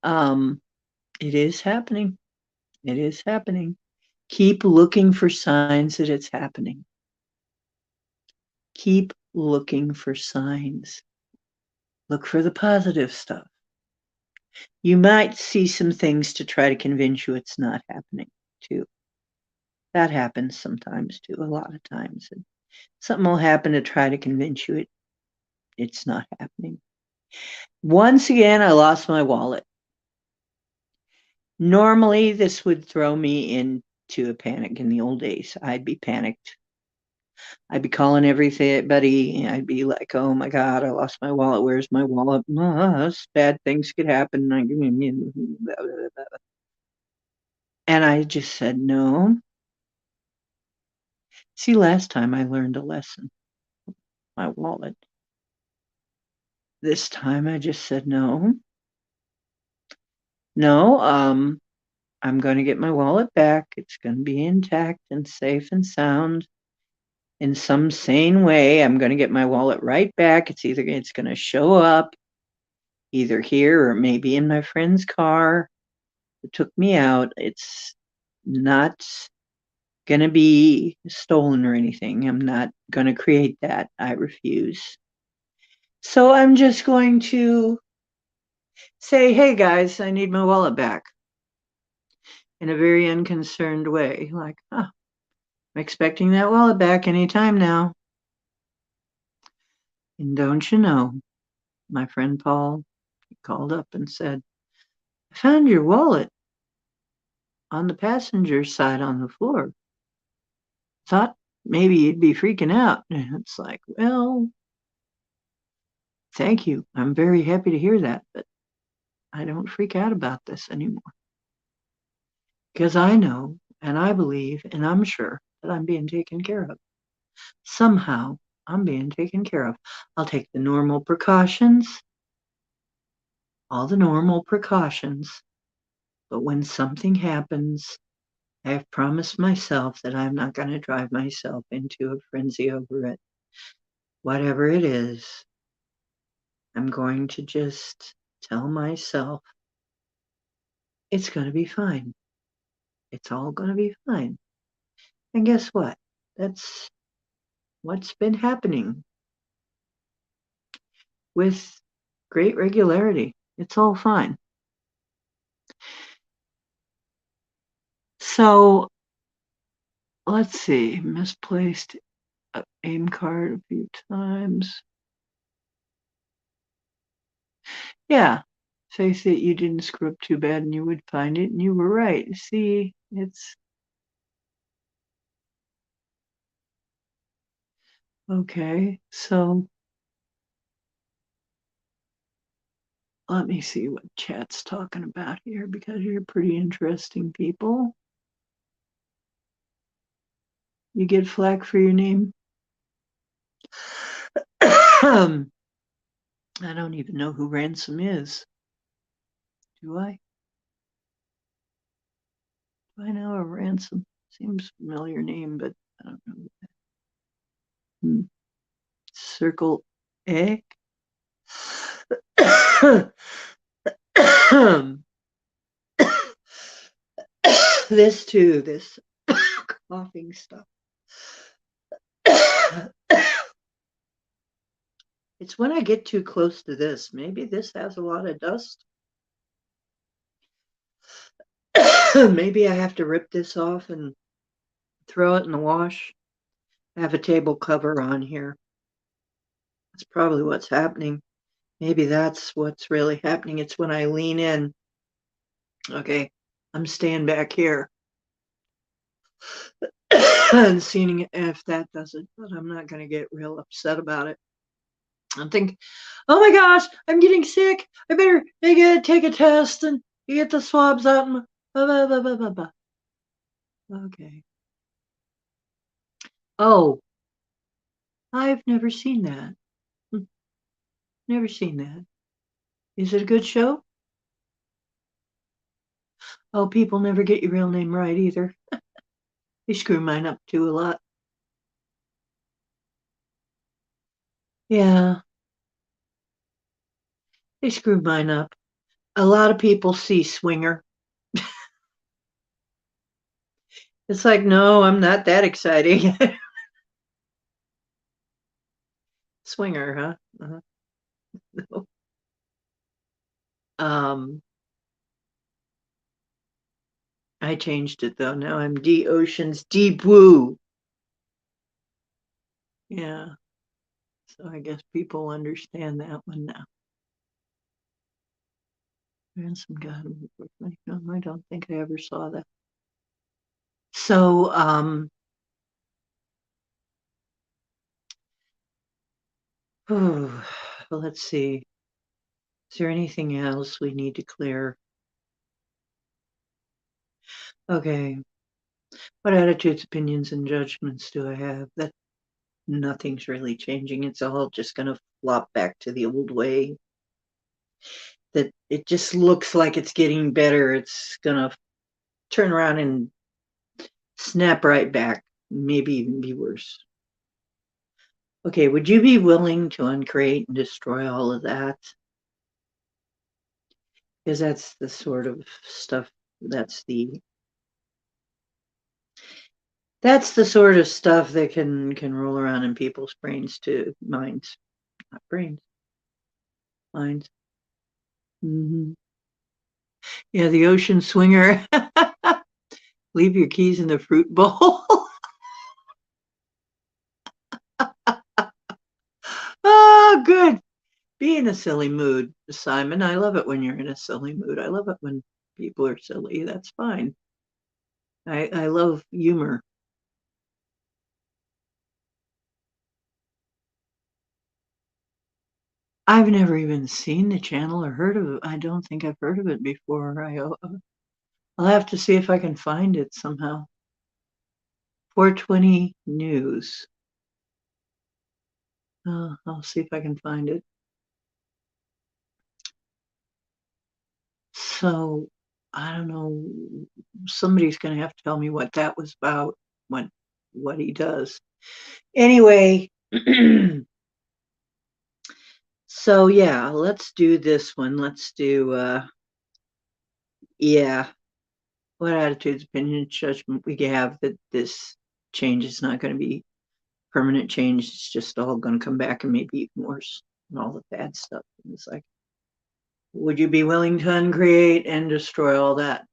it is happening. It is happening. Keep looking for signs that it's happening. Keep looking for signs. Look for the positive stuff. You might see some things to try to convince you it's not happening, too. That happens sometimes, too, a lot of times. And something will happen to try to convince you it's not happening. Once again, I lost my wallet. Normally, this would throw me into a panic in the old days. I'd be panicked. I'd be calling everybody. I'd be like, "Oh my God, I lost my wallet. Where's my wallet? Bad things could happen." And I just said, "No." See, last time I learned a lesson. My wallet. This time I just said, "No, no. I'm going to get my wallet back. It's going to be intact and safe and sound." In some sane way, I'm going to get my wallet right back. It's going to show up either here or maybe in my friend's car who took me out. It's not going to be stolen or anything. I'm not going to create that. I refuse. So I'm just going to say, "Hey guys, I need my wallet back," in a very unconcerned way. Like, I'm expecting that wallet back anytime now. And don't you know, my friend Paul called up and said, "I found your wallet on the passenger side on the floor. Thought maybe you'd be freaking out." And it's like, well, thank you. I'm very happy to hear that, but I don't freak out about this anymore. Because I know and I believe and I'm sure that I'm being taken care of. Somehow I'm being taken care of. I'll take the normal precautions, all the normal precautions. But when something happens, I have promised myself that I'm not going to drive myself into a frenzy over it. Whatever it is, I'm going to just tell myself it's going to be fine. It's all going to be fine. And guess what? That's what's been happening with great regularity. It's all fine. So let's see. Misplaced aim card a few times. Yeah. Faith that you didn't screw up too bad and you would find it, and you were right. See, it's okay. So let me see what chat's talking about here because you're pretty interesting people. You get flack for your name. I don't even know who Ransom is. Do I? Do I know a Ransom? Seems familiar name, but I don't know. Circle A. This too, this coughing stuff. It's when I get too close to this. Maybe this has a lot of dust. Maybe I have to rip this off and throw it in the wash. I have a table cover on here. That's probably what's happening. Maybe that's what's really happening. It's when I lean in. Okay, I'm staying back here and seeing if that does it, but I'm not going to get real upset about it. I'm thinking, oh my gosh, I'm getting sick. I better take a test and get the swabs out. And blah, blah, blah, blah, blah. Okay. Oh, I've never seen that. Never seen that. Is it a good show? Oh, people never get your real name right either. They screw mine up too a lot. Yeah, they screw mine up. A lot of people see Swinger. It's like, no, I'm not that exciting. Swinger, huh? Uh-huh. No. Um, I changed it though. Now I'm D Ocean's Deep Woo. Yeah. So I guess people understand that one now. Ransom God. No, I don't think I ever saw that. So, let's see. Is there anything else we need to clear? Okay. What attitudes, opinions, and judgments do I have? That nothing's really changing. It's all just going to flop back to the old way. That it just looks like it's getting better. It's going to turn around and snap right back, maybe even be worse. Okay, would you be willing to uncreate and destroy all of that? Because that's the sort of stuff, that's the sort of stuff that can roll around in people's brains too, minds, not brains, minds. Mm-hmm. Yeah, the ocean swinger. Leave your keys in the fruit bowl. Oh, good. Be in a silly mood, Simon. I love it when you're in a silly mood. I love it when people are silly. That's fine. I love humor. I've never even seen the channel or heard of it. I don't think I've heard of it before. I'll have to see if I can find it somehow. 420 News. I'll see if I can find it. So I don't know. Somebody's going to have to tell me what that was about. What he does. Anyway, so yeah, let's do this one. Let's do yeah. What attitudes, opinions, judgment we have that this change is not going to be permanent change. It's just all going to come back and maybe even worse and all the bad stuff. And it's like, would you be willing to uncreate and destroy all that?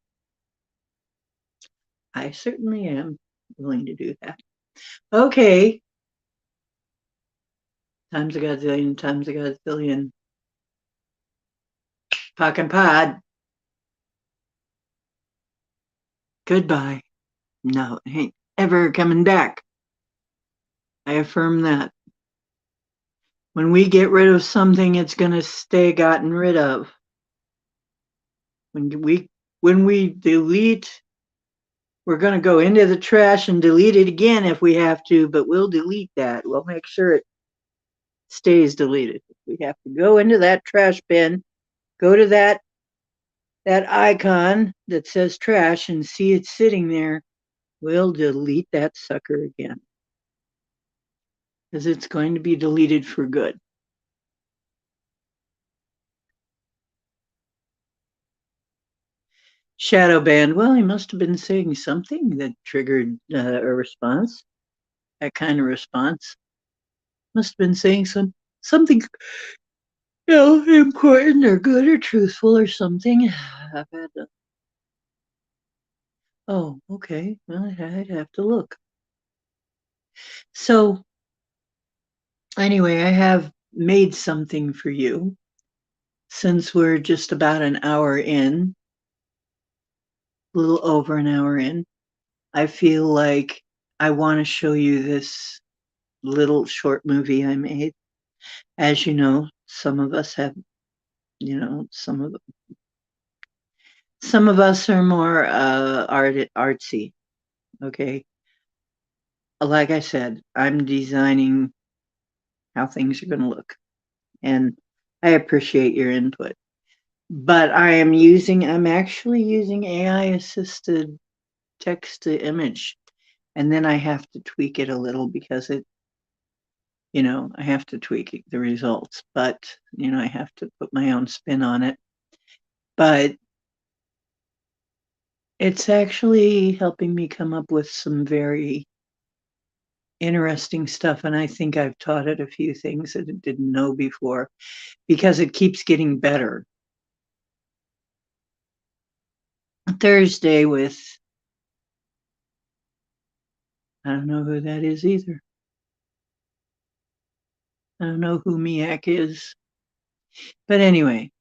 I certainly am willing to do that. Okay. Times a godzillion, times a godzillion. Pock and pod. Goodbye. No, it ain't ever coming back. I affirm that. When we get rid of something, it's going to stay gotten rid of. When we delete, we're going to go into the trash and delete it again if we have to, but we'll delete that. We'll make sure it stays deleted. If we have to go into that trash bin, go to that icon that says trash and see it sitting there, we'll delete that sucker again. Because it's going to be deleted for good. Shadow banned. Well, he must have been saying something that triggered a response. That kind of response. Must have been saying something, important or good or truthful or something. I've had to, oh, okay. Well, I'd have to look. So anyway, I have made something for you since we're just about an hour in, a little over an hour in. I feel like I want to show you this little short movie I made. As you know, some of us have, some of us are more artsy. Okay, like I said, I'm designing how things are going to look, and I appreciate your input. But I'm actually using AI assisted text to image, and then I have to tweak it a little because I have to tweak the results, but I have to put my own spin on it. But it's actually helping me come up with some very interesting stuff, and I think I've taught it a few things that it didn't know before because it keeps getting better. Thursday with I don't know who that is either. I don't know who Miak is. But anyway,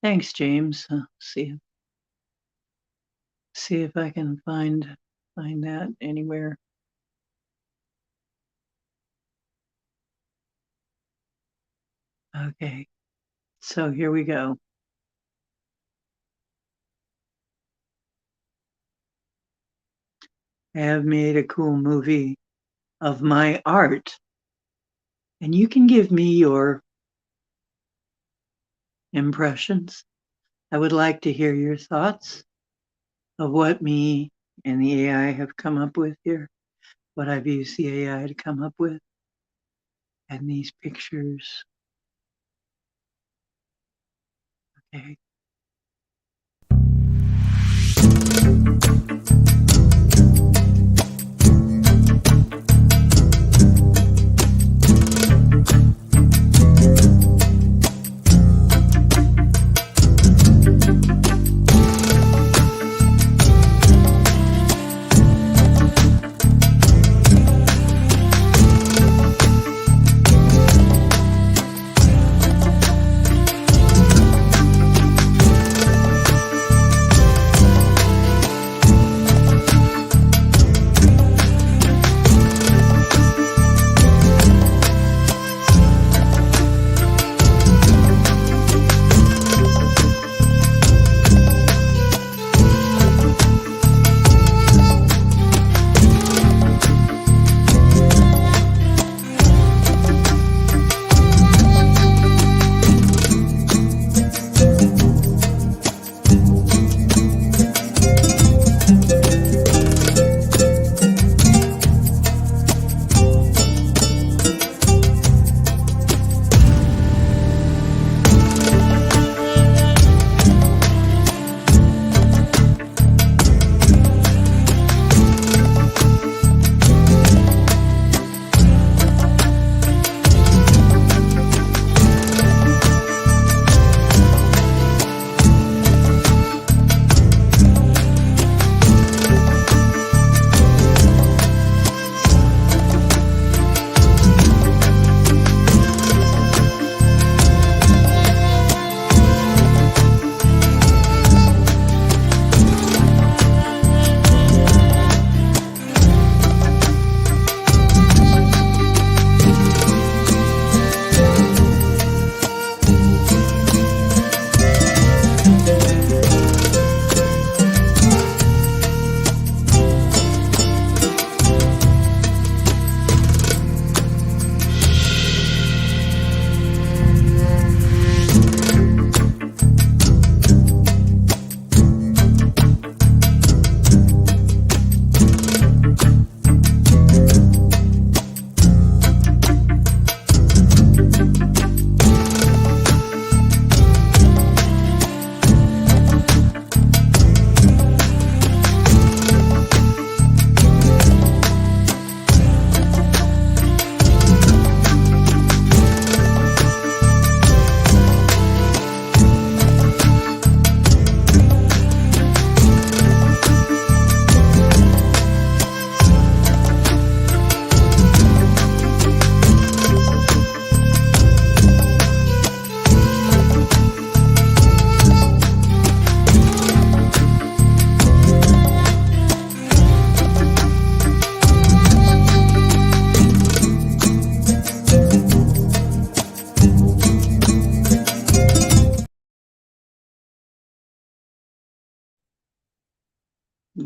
thanks, James. See if I can find that anywhere. Okay, so here we go. I have made a cool movie of my art, and you can give me your impressions. I would like to hear your thoughts of what me and the AI have come up with here, what I've used the AI to come up with, and these pictures. Okay.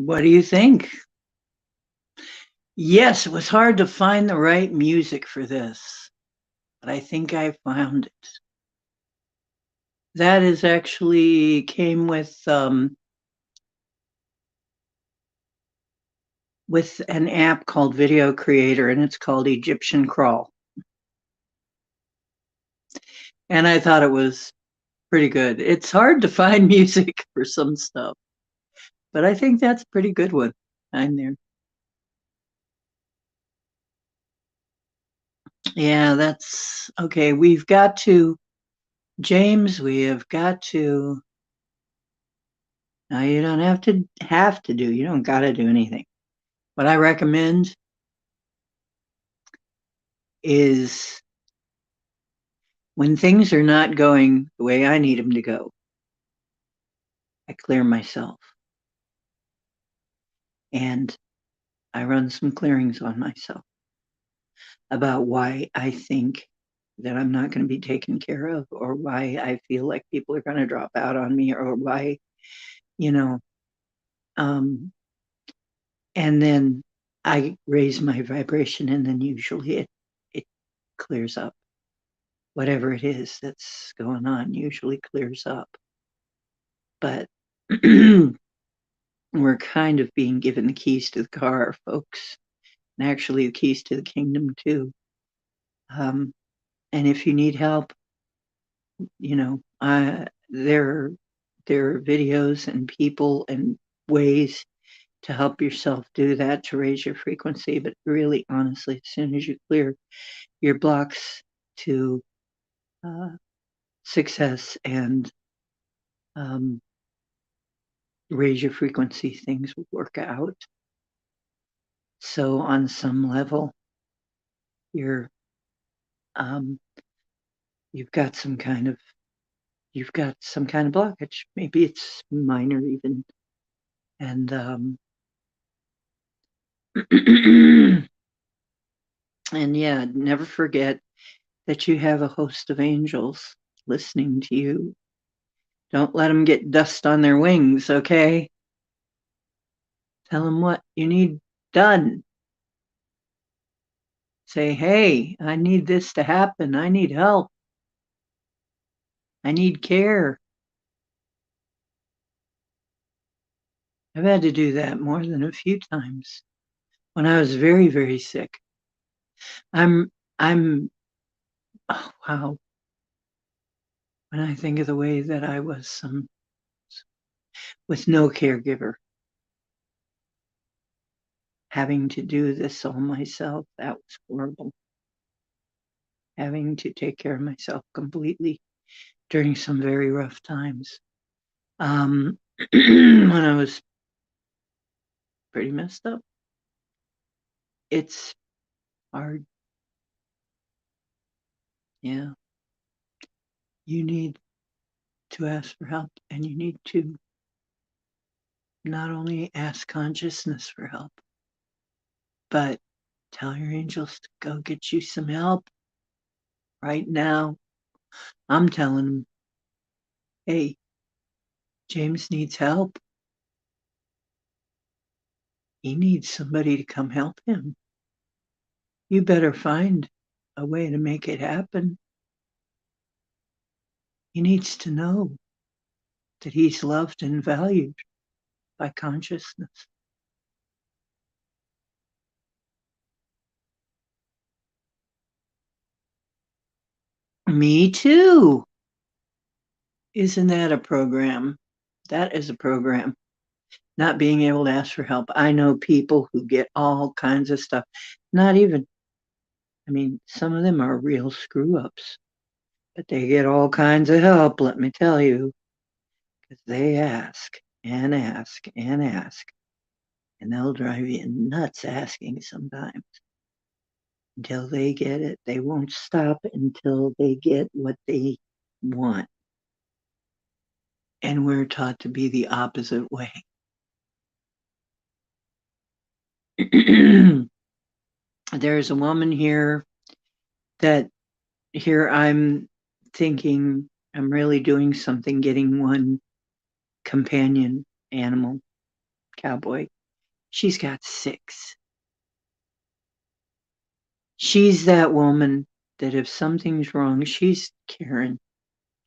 What do you think? Yes, it was hard to find the right music for this, but I think I found it. That is actually came with an app called Video Creator, and it's called Egyptian Crawl. And I thought it was pretty good. It's hard to find music for some stuff, but I think that's a pretty good one. I'm there. Yeah, that's okay. We've got to, James, we have got to, now you don't have to do, you don't got to do anything. What I recommend is when things are not going the way I need them to go, I clear myself and I run some clearings on myself about why I think that I'm not going to be taken care of, or why I feel like people are going to drop out on me, or why, you know, um, and then I raise my vibration, and then usually it clears up. Whatever it is that's going on usually clears up. But we're kind of being given the keys to the car, folks, and actually the keys to the kingdom too. Um, and if you need help, you know, there are videos and people and ways to help yourself do that to raise your frequency. But really, honestly, as soon as you clear your blocks to uh, success and um, raise your frequency, things will work out. So on some level, you're um, you've got some kind of blockage. Maybe it's minor even, and and yeah, never forget that you have a host of angels listening to you. Don't let them get dust on their wings, okay? Tell them what you need done. Say, hey, I need this to happen. I need help. I need care. I've had to do that more than a few times when I was very, very sick. I'm, I'm, oh, wow. When I think of the way that I was with no caregiver, having to do this all myself, that was horrible. Having to take care of myself completely during some very rough times. When I was pretty messed up, it's hard. Yeah. You need to ask for help, and you need to not only ask consciousness for help, but tell your angels to go get you some help right now. I'm telling them, hey, James needs help. He needs somebody to come help him. You better find a way to make it happen. He needs to know that he's loved and valued by consciousness. Me too. Isn't that a program? That is a program. Not being able to ask for help. I know people who get all kinds of stuff. Not even, I mean, some of them are real screw ups, but they get all kinds of help, let me tell you, because they ask and ask and ask, and they'll drive you nuts asking sometimes until they get it. They won't stop until they get what they want. And we're taught to be the opposite way. There's a woman here that here I'm thinking I'm really doing something getting one companion animal, cowboy. She's got 6. She's that woman that if something's wrong, she's Karen.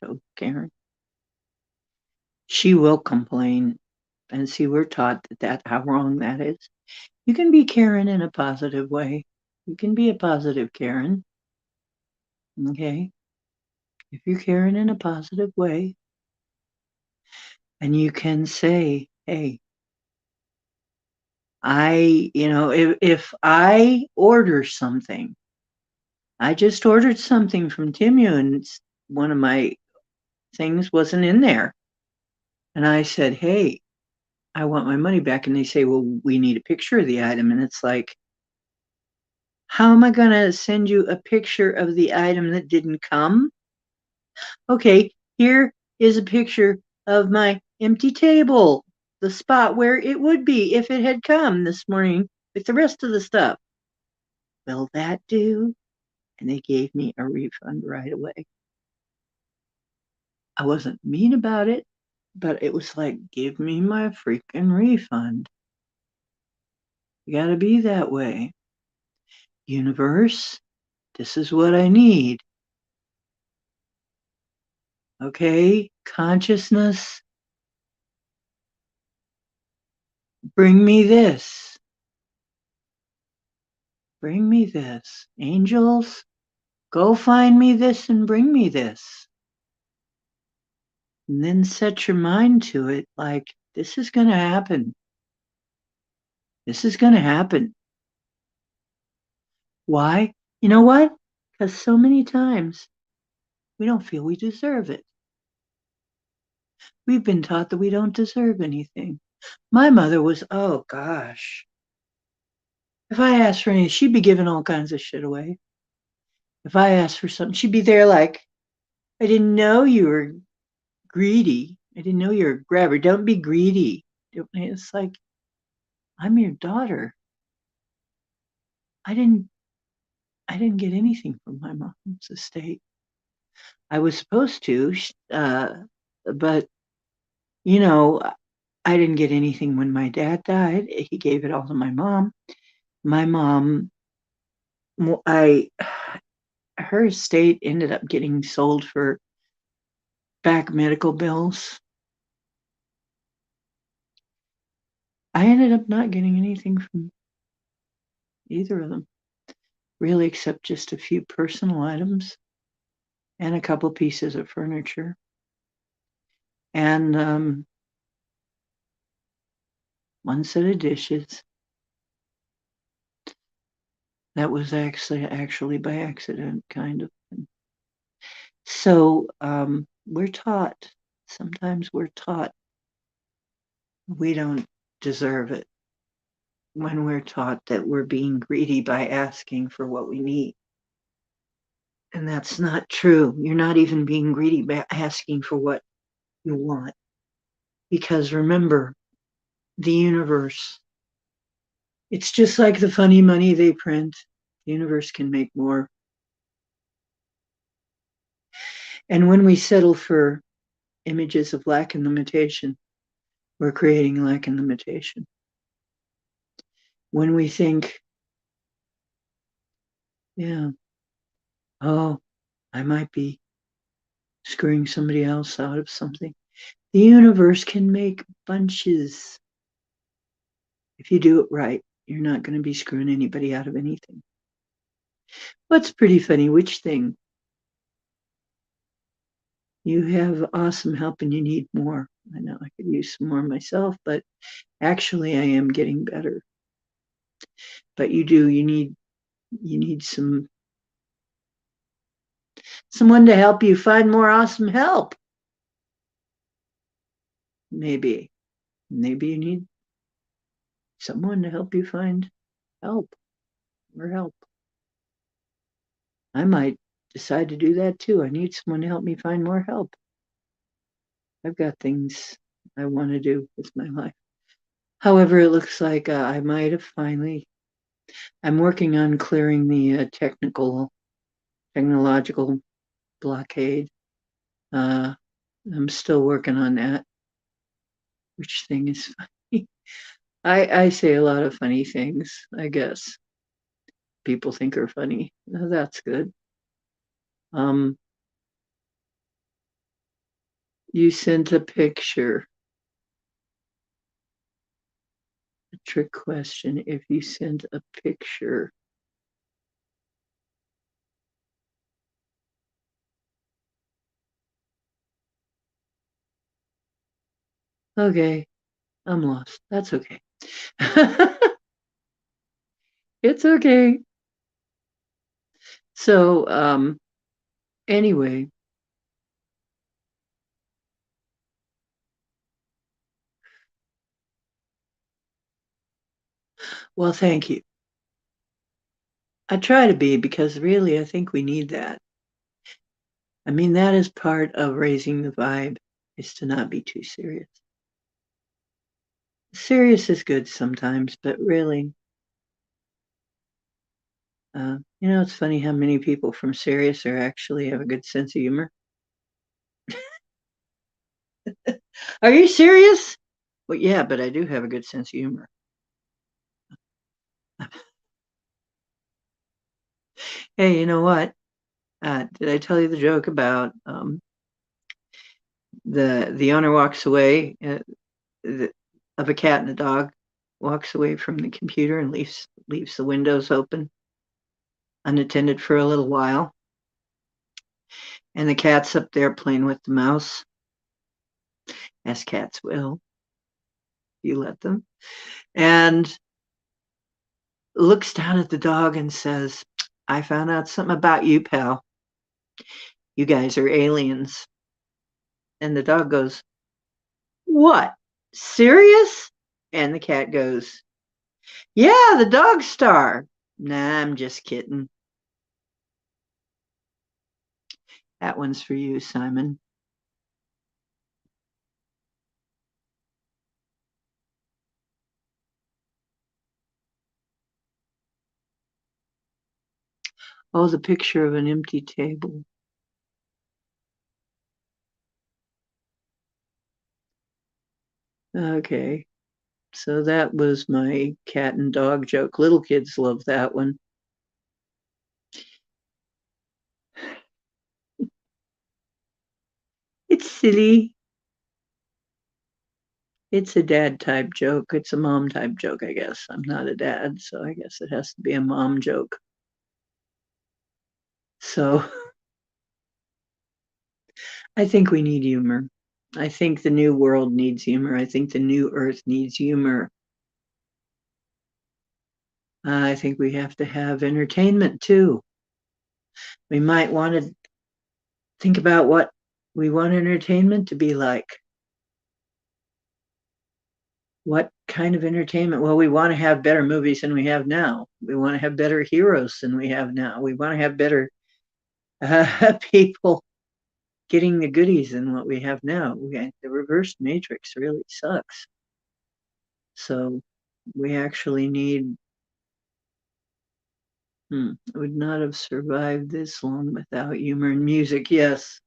So Karen. She will complain. And see, we're taught that how wrong that is. You can be Karen in a positive way. You can be a positive Karen. Okay? If you're Karen in a positive way, and you can say, hey, if I order something, I just ordered something from Timu and one of my things wasn't in there. And I said, hey, I want my money back. And they say, well, we need a picture of the item. And it's like, how am I going to send you a picture of the item that didn't come? Okay, here is a picture of my empty table, the spot where it would be if it had come this morning with the rest of the stuff. Will that do? And they gave me a refund right away. I wasn't mean about it, but it was like, give me my freaking refund. You got to be that way. Universe, this is what I need. Okay, consciousness, bring me this. Bring me this. Angels, go find me this and bring me this. And then set your mind to it like, this is going to happen. This is going to happen. Why? You know what? Because so many times we don't feel we deserve it. We've been taught that we don't deserve anything. My mother was, oh gosh. If I asked for anything, she'd be giving all kinds of shit away. If I asked for something, she'd be there like, I didn't know you were greedy. I didn't know you were a grabber. Don't be greedy. It's like, I'm your daughter. I didn't get anything from my mom's estate. I was supposed to, but you know, I didn't get anything when my dad died. He gave it all to my mom. My mom, her estate ended up getting sold for back medical bills. I ended up not getting anything from either of them, really, except just a few personal items and a couple pieces of furniture. And one set of dishes. That was actually by accident, kind of. So we're taught, sometimes we're taught we don't deserve it when we're taught that we're being greedy by asking for what we need. And that's not true. You're not even being greedy by asking for what you want. Because remember, the universe, it's just like the funny money they print. The universe can make more. And when we settle for images of lack and limitation, we're creating lack and limitation. When we think, yeah, oh, I might be screwing somebody else out of something, the universe can make bunches. If you do it right, you're not going to be screwing anybody out of anything. What's pretty funny, which thing? You have awesome help and you need more. I know I could use some more myself, but actually I am getting better. But you need someone to help you find more awesome help. Maybe you need someone to help you find help or help. I might decide to do that too. I need someone to help me find more help. I've got things I want to do with my life. However, it looks like I might have finally, I'm working on clearing the technological blockade. I'm still working on that, which thing is funny. I say a lot of funny things, I guess. People think are funny. That's good. Um, you sent a picture. A trick question. If you sent a picture. Okay, I'm lost. That's okay. It's okay. So, anyway, well, thank you. I try to be because really I think we need that. I mean, that is part of raising the vibe is to not be too serious. Serious is good sometimes, but really, it's funny how many people from Sirius are actually have a good sense of humor. Are you serious? Well, yeah, but I do have a good sense of humor. Hey, you know what? Did I tell you the joke about the owner walks away the, of a cat and a dog, walks away from the computer and leaves the windows open unattended for a little while, and the cat's up there playing with the mouse, as cats will, you let them, and looks down at the dog and says, "I found out something about you, pal. You guys are aliens." And the dog goes, "What? Serious?" And the cat goes, "Yeah, the dog star." "Nah, I'm just kidding." That one's for you, Simon. Oh, the picture of an empty table. Okay. So that was my cat and dog joke. Little kids love that one. It's silly. It's a dad type joke. It's a mom type joke, I guess. I'm not a dad, so I guess it has to be a mom joke. So I think we need humor. I think the new world needs humor. I think the new earth needs humor. I think we have to have entertainment too. We might want to think about what we want entertainment to be like. What kind of entertainment? Well, we want to have better movies than we have now. We want to have better heroes than we have now. We want to have better people getting the goodies than what we have now. The reverse matrix really sucks. So we actually need, would not have survived this long without humor and music. Yes,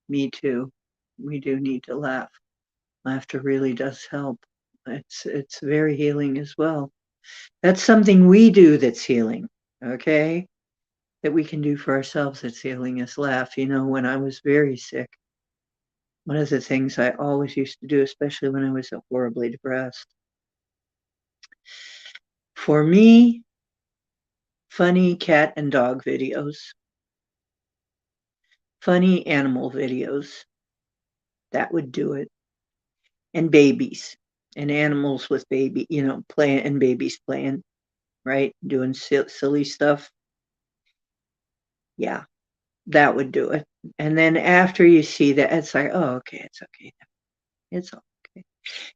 me too. We do need to laugh. Laughter really does help. It's very healing as well. That's something we do that's healing. Okay, that we can do for ourselves that's healing is laugh. When I was very sick, one of the things I always used to do, especially when I was horribly depressed, for me, funny cat and dog videos, funny animal videos, that would do it. And babies and animals with baby, playing and babies playing, right? Doing silly stuff. Yeah, that would do it. And then after you see that, it's like, oh, okay, it's okay. It's okay.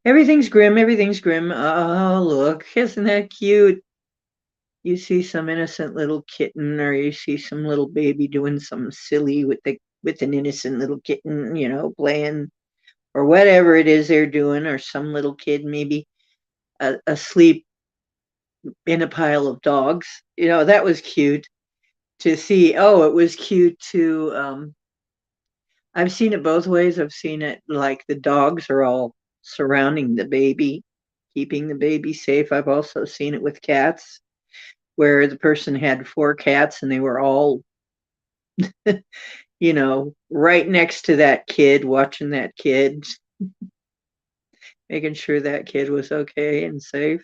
Everything's grim. Everything's grim. Oh, look, isn't that cute? You see some innocent little kitten, or you see some little baby doing some silly with an innocent little kitten, playing or whatever it is they're doing, or some little kid maybe asleep in a pile of dogs. That was cute to see. Oh, it was cute to. I've seen it both ways. I've seen it like the dogs are all surrounding the baby keeping the baby safe. I've also seen it with cats, where the person had 4 cats and they were all, right next to that kid, watching that kid, making sure that kid was okay and safe.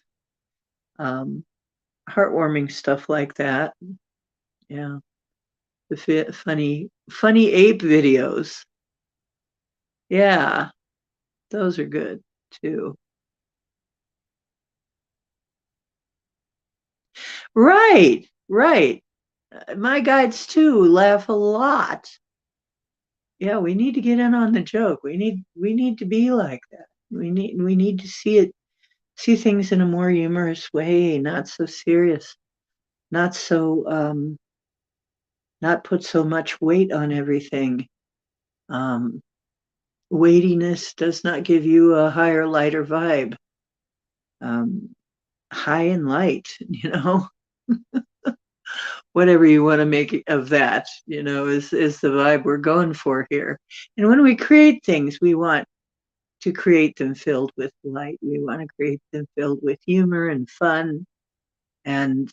Heartwarming stuff like that. Yeah. The funny ape videos. Yeah, those are good too. Right, right. My guides too laugh a lot. Yeah, we need to get in on the joke. We need to be like that. We need to see things in a more humorous way, not so serious, not so not put so much weight on everything. Um, Weightiness does not give you a higher, lighter vibe. Um, High and light, whatever you want to make of that, is the vibe we're going for here. And when we create things, we want to create them filled with light. We want to create them filled with humor and fun. And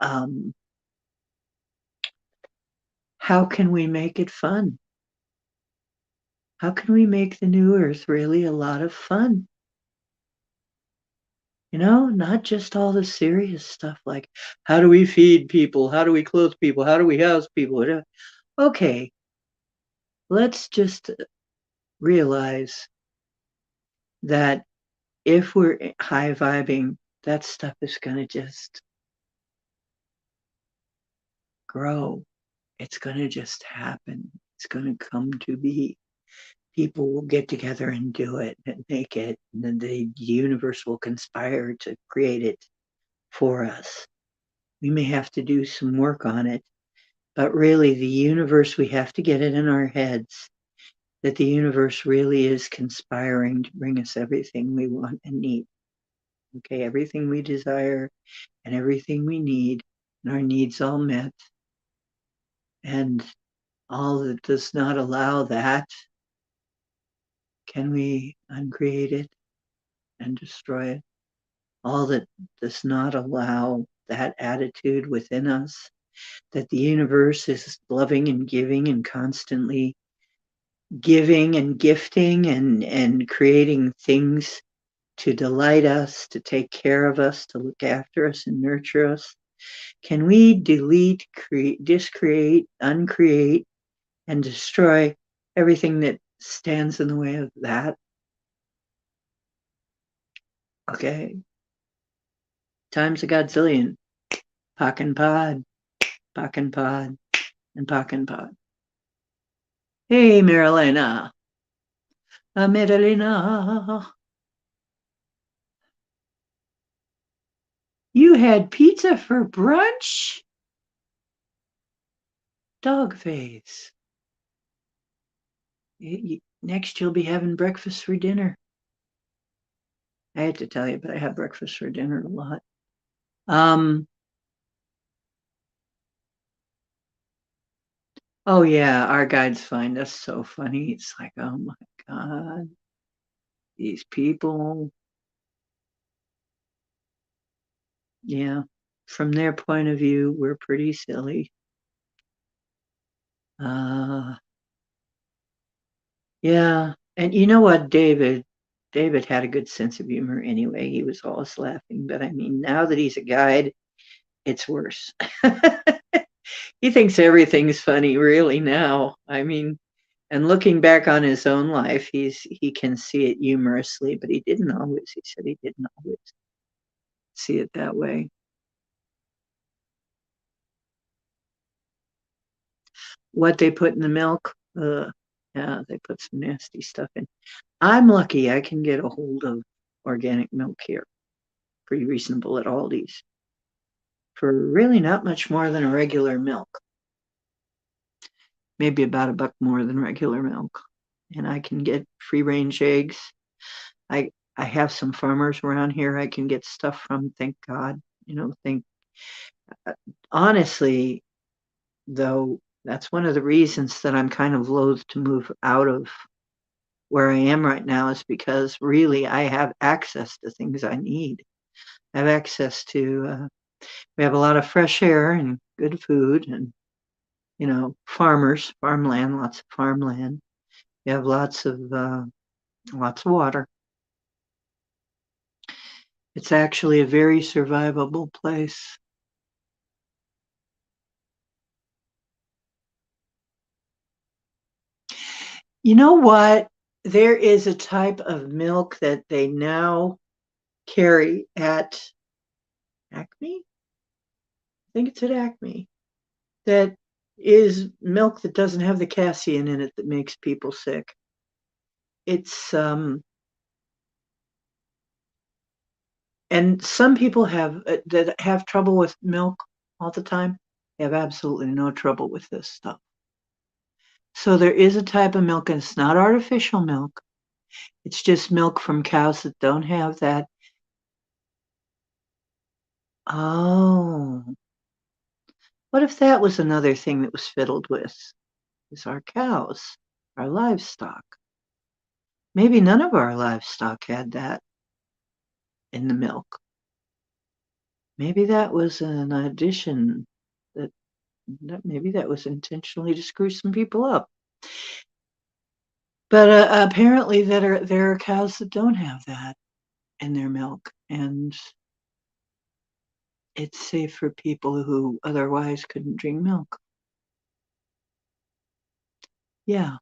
um, how can we make it fun? How can we make the new earth really a lot of fun? Not just all the serious stuff like how do we feed people? How do we clothe people? How do we house people? Okay, let's just realize that if we're high vibing, that stuff is going to just grow. It's going to just happen. It's going to come to be. People will get together and do it and make it. And then the universe will conspire to create it for us. We may have to do some work on it, but really, the universe, we have to get it in our heads that the universe really is conspiring to bring us everything we want and need. Okay, everything we desire and everything we need, and our needs all met. And all that does not allow that, can we uncreate it and destroy it? All that does not allow that attitude within us, that the universe is loving and giving and constantly giving and gifting and creating things to delight us, to take care of us, to look after us and nurture us. Can we delete, discreate, uncreate, and destroy everything that stands in the way of that? Okay. Times a godzillion. Pock and pod, pock and pod, and pock and pod. Hey, Marilena. Marilena. You had pizza for brunch? Dog face. Next, you'll be having breakfast for dinner. I had to tell you, but I have breakfast for dinner a lot. Oh yeah, our guides find us so funny. It's like, oh my God, these people. Yeah, from their point of view, we're pretty silly. Uh, yeah, and you know what, David had a good sense of humor anyway. He was always laughing, but I mean, now that he's a guide, it's worse. He thinks everything's funny, really, now. I mean, and looking back on his own life, he can see it humorously, but he didn't always. He said he didn't always see it that way. What they put in the milk, yeah, they put some nasty stuff in. I'm lucky I can get a hold of organic milk here, pretty reasonable at Aldi's, for really not much more than a regular milk, maybe about $1 more than regular milk. And I can get free range eggs. I have some farmers around here I can get stuff from, thank God. Honestly, though, that's one of the reasons that I'm kind of loath to move out of where I am right now is because really I have access to things I need. I have access to, we have a lot of fresh air and good food and, farmland, lots of farmland. We have lots of water. It's actually a very survivable place. You know what? There is a type of milk that they now carry at Acme. I think it's at Acme. That is milk that doesn't have the casein in it that makes people sick. It's and some people that have trouble with milk all the time have absolutely no trouble with this stuff. So there is a type of milk, and it's not artificial milk. It's just milk from cows that don't have that. Oh, what if that was another thing that was fiddled with? Is our cows, our livestock. Maybe none of our livestock had that in the milk. Maybe that was an addition that maybe that was intentionally to screw some people up. But apparently there are cows that don't have that in their milk, and it's safe for people who otherwise couldn't drink milk. Yeah.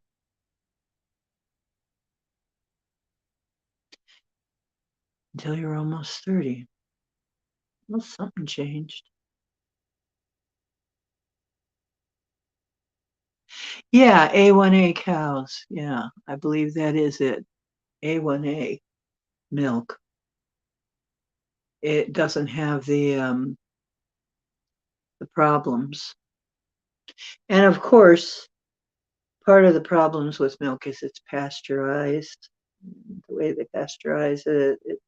Until you're almost 30. Well, something changed. Yeah, A1A cows. Yeah, I believe that is it. A1A milk. It doesn't have the problems. And of course, part of the problems with milk is it's pasteurized. The way they pasteurize it, it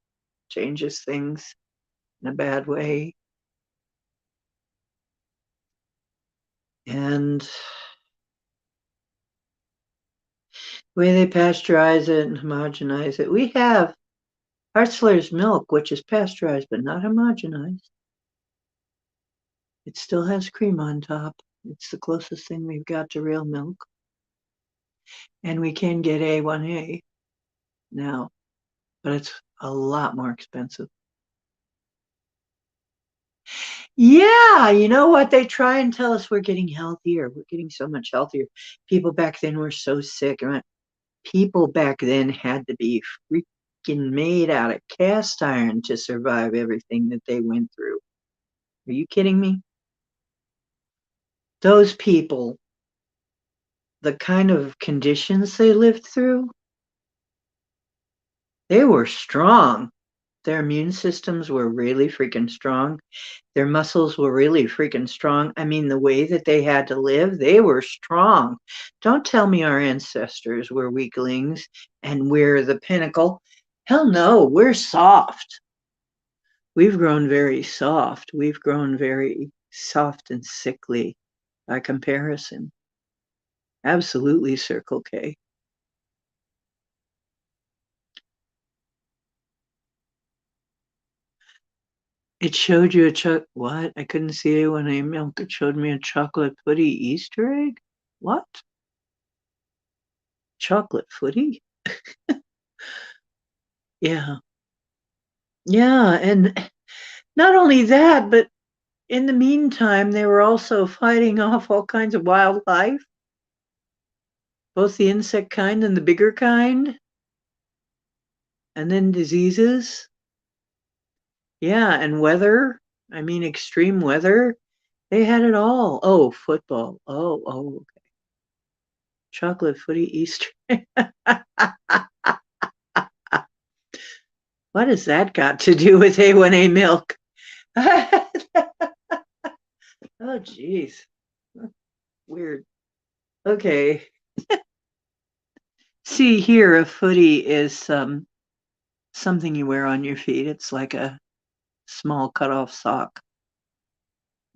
changes things in a bad way. And the way they pasteurize it and homogenize it, we have Hartzler's milk, which is pasteurized but not homogenized. It still has cream on top. It's the closest thing we've got to real milk. And we can get A1A now, but it's a lot more expensive. Yeah, you know what? They try and tell us we're getting healthier. We're getting so much healthier. People back then were so sick. People back then had to be freaking made out of cast iron to survive everything that they went through. Are you kidding me? Those people, the kind of conditions they lived through, they were strong. Their immune systems were really freaking strong. Their muscles were really freaking strong. I mean, the way that they had to live, they were strong. Don't tell me our ancestors were weaklings and we're the pinnacle. Hell no, we're soft. We've grown very soft. We've grown very soft and sickly by comparison. Absolutely, Circle K. It showed you what? I couldn't see it when I milk. It showed me a chocolate footy Easter egg. What? Chocolate footy? Yeah. Yeah, and not only that, but in the meantime, they were also fighting off all kinds of wildlife, both the insect kind and the bigger kind, and then diseases. Yeah, and weather. I mean, extreme weather. They had it all. Oh, football. Oh, okay. Chocolate footy Easter. What has that got to do with A1A milk? Oh, geez. Weird. Okay. See here, a footy is something you wear on your feet. It's like a small cut-off sock.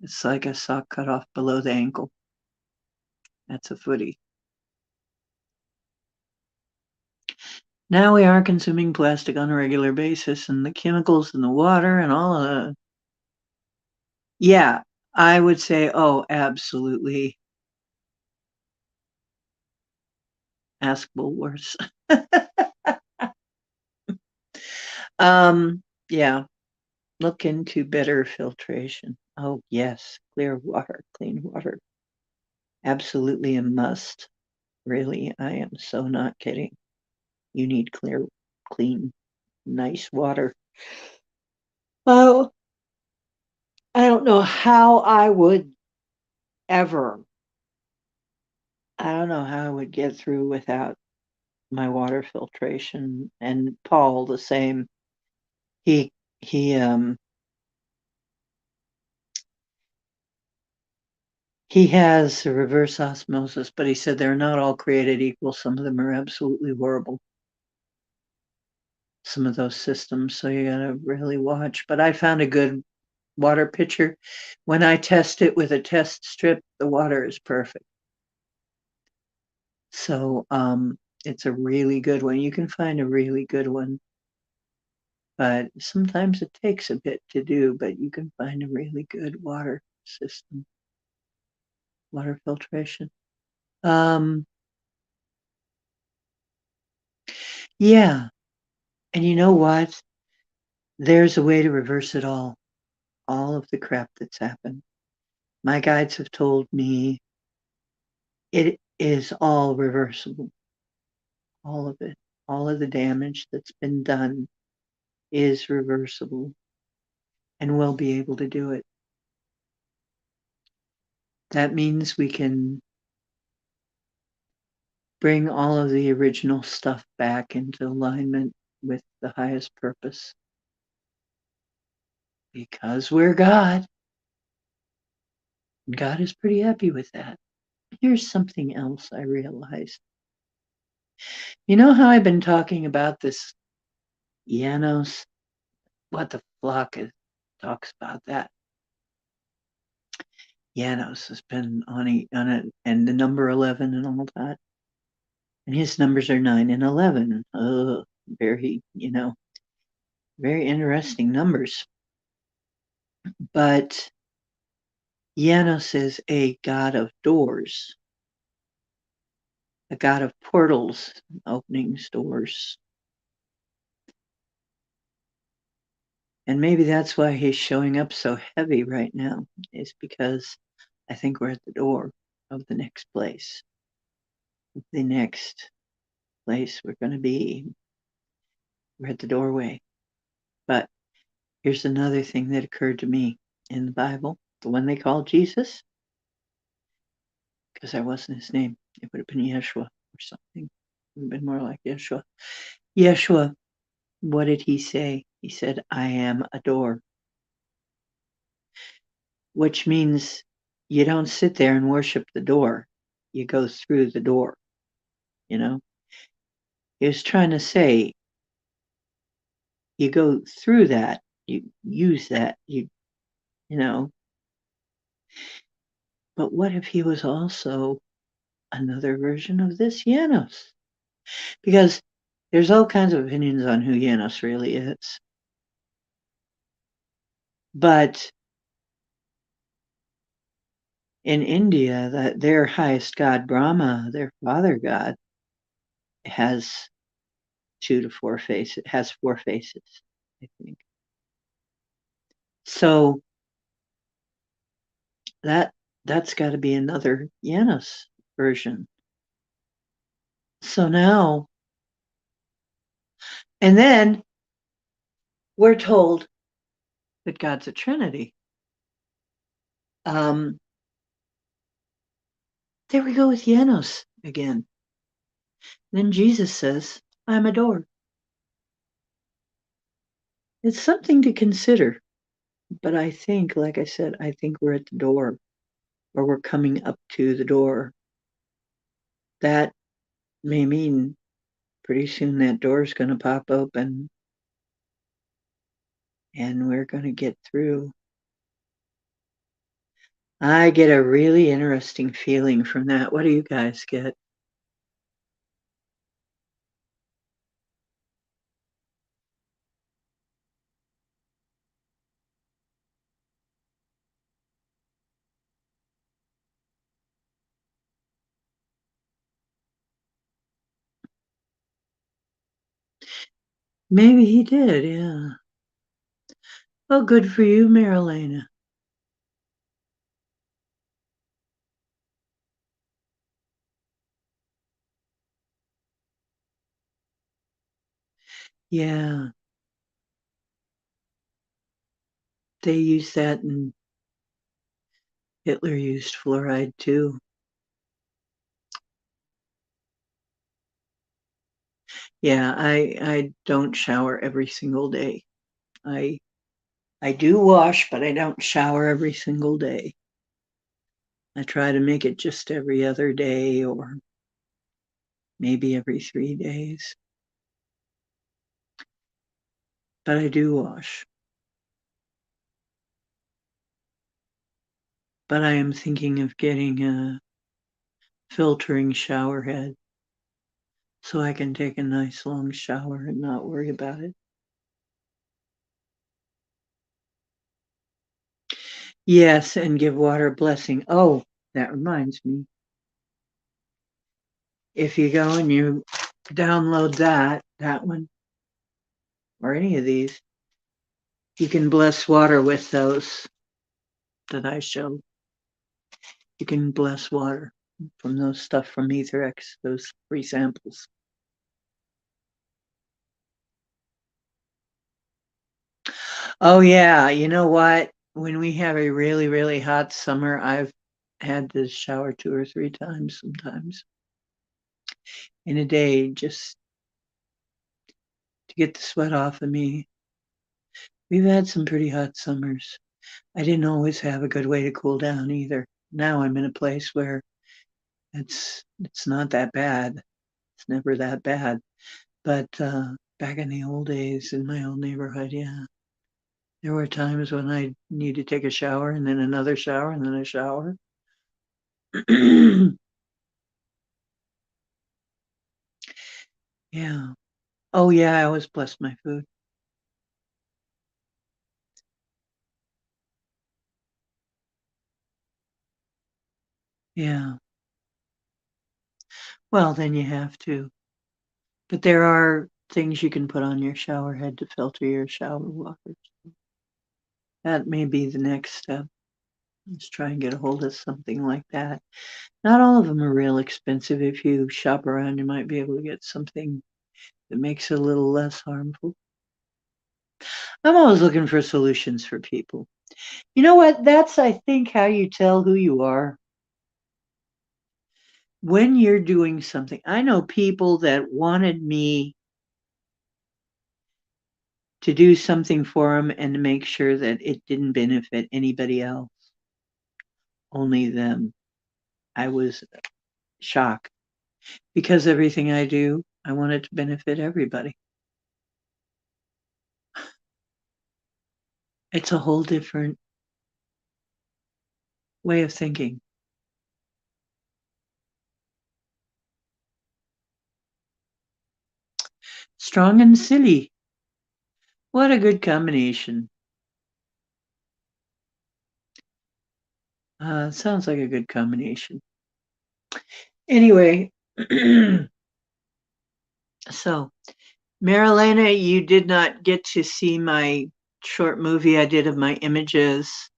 It's like a sock cut off below the ankle. That's a footy. Now we are consuming plastic on a regular basis, and the chemicals in the water and all of the. Yeah, I would say, oh, absolutely. Ask Woolworths. Yeah, look into better filtration. Oh, yes, clear water, clean water. Absolutely a must. Really, I am so not kidding. You need clear, clean, nice water. Oh, I don't know how I would ever. I don't know how I would get through without my water filtration. And Paul, the same. He he um he has a reverse osmosis, but he said they're not all created equal. Some of them are absolutely horrible. Some of those systems, so you gotta really watch. But I found a good water pitcher. When I test it with a test strip, the water is perfect. So it's a really good one. You can find a really good one, but sometimes it takes a bit to do, but you can find a really good water system, water filtration. Um, yeah. And you know what? There's a way to reverse it all of the crap that's happened. My guides have told me it is all reversible, all of it. All of the damage that's been done is reversible, and we'll be able to do it. That means we can bring all of the original stuff back into alignment with the highest purpose. Because we're God. God is pretty happy with that. Here's something else I realized. You know how I've been talking about this Janos? What the flock is, talks about that. Janos has been on it, and the number 11 and all that. And his numbers are 9 and 11. Very, very interesting numbers. But Janos is a god of doors, a god of portals, openings, doors. And maybe that's why he's showing up so heavy right now, is because I think we're at the door of the next place. The next place we're going to be. We're at the doorway. But here's another thing that occurred to me in the Bible. The one they called Jesus, because that wasn't his name. It would have been Yeshua or something. It would have been more like Yeshua. Yeshua, what did he say? He said, I am a door. Which means you don't sit there and worship the door. You go through the door, you know? He was trying to say, you go through that, you use that, you know. But what if he was also another version of this Janos? Because there's all kinds of opinions on who Janos really is. But in India, that their highest god, Brahma, their father god, has 2 to 4 faces. It has 4 faces, I think. So that's got to be another Janos version. So now, and then we're told that God's a Trinity. There we go with Janos again. Then Jesus says, I'm a door. It's something to consider. But I think, like I said, I think we're at the door, or we're coming up to the door. That may mean pretty soon that door's going to pop open and we're going to get through. I get a really interesting feeling from that. What do you guys get? Maybe he did, yeah. Oh, good for you, Marilena. Yeah, they use that, and Hitler used fluoride too. Yeah, I don't shower every single day. I I do wash, but I don't shower every single day. I try to make it just every other day or maybe every 3 days. But I do wash. But I am thinking of getting a filtering shower head so I can take a nice long shower and not worry about it. Yes, and give water a blessing. Oh, that reminds me. If you go and you download that one, or any of these, you can bless water with those that I showed. You can bless water from those stuff from Etherex, those free samples. Oh yeah, you know what? When we have a really, really hot summer, I've had to shower 2 or 3 times sometimes in a day just to get the sweat off of me. We've had some pretty hot summers. I didn't always have a good way to cool down either. Now I'm in a place where it's not that bad. It's never that bad. But back in the old days in my old neighborhood, yeah, there were times when I need to take a shower and then another shower and then a shower. Yeah. Oh yeah, I always bless my food. Yeah. Well, then you have to. But there are things you can put on your shower head to filter your shower water. That may be the next step. Let's try and get a hold of something like that. Not all of them are real expensive. If you shop around, you might be able to get something that makes it a little less harmful. I'm always looking for solutions for people. You know what? That's, I think, how you tell who you are. When you're doing something, I know people that wanted me to do something for them and to make sure that it didn't benefit anybody else, only them. I was shocked because everything I do, I want it to benefit everybody. It's a whole different way of thinking. Strong and silly. What a good combination. Sounds like a good combination. Anyway, so Marilena, you did not get to see my short movie I did of my images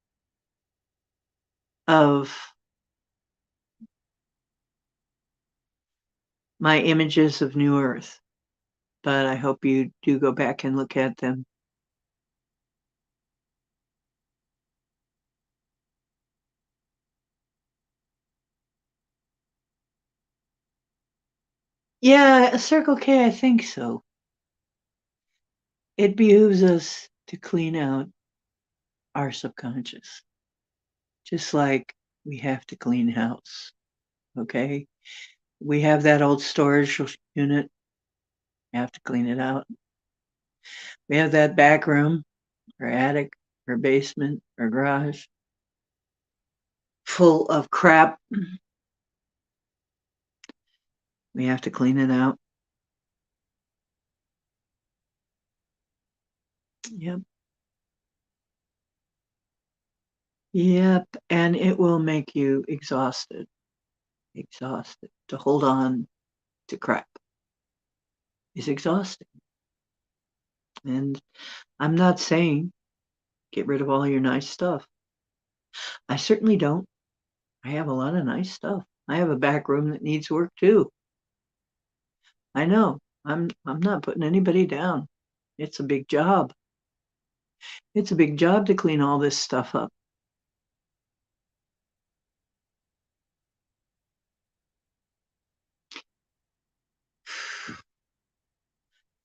of New Earth, but I hope you do go back and look at them. Yeah, Circle K, I think so. It behooves us to clean out our subconscious, just like we have to clean house. Okay, we have that old storage unit. We have to clean it out. We have that back room, or attic, or basement, or garage full of crap. We have to clean it out. Yep. Yep. And it will make you exhausted. Exhausted. To hold on to crap is exhausting. And I'm not saying get rid of all your nice stuff. I certainly don't. I have a lot of nice stuff. I have a back room that needs work too. I know. I'm not putting anybody down. It's a big job. It's a big job to clean all this stuff up.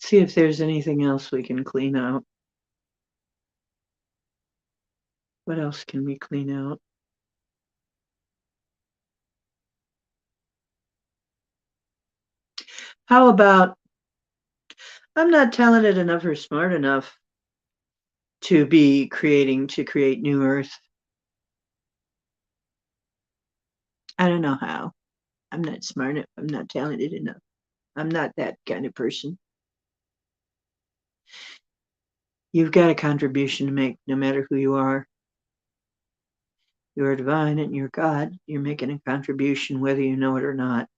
See if there's anything else we can clean out. What else can we clean out? How about I'm not talented enough or smart enough to create new earth. I don't know how. I'm not smart enough. I'm not talented enough. I'm not that kind of person. You've got a contribution to make no matter who you are. You're divine and you're God. You're making a contribution whether you know it or not.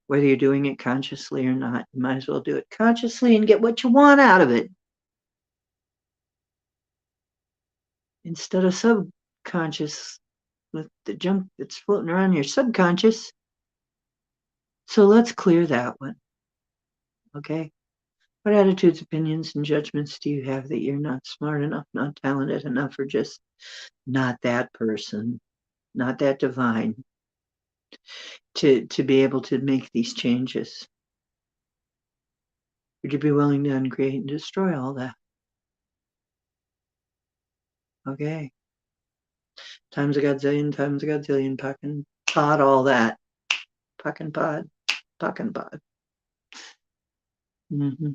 Whether you're doing it consciously or not. You might as well do it consciously and get what you want out of it. Instead of subconscious with the junk that's floating around your subconscious. So let's clear that one. Okay? What attitudes, opinions, and judgments do you have that you're not smart enough, not talented enough, or just not that person, not that divine to be able to make these changes? Would you be willing to uncreate and destroy all that? Okay. Times a godzillion, times a godzillion, puck and pod, all that. Puck and pod, puck and pod. Mm-hmm.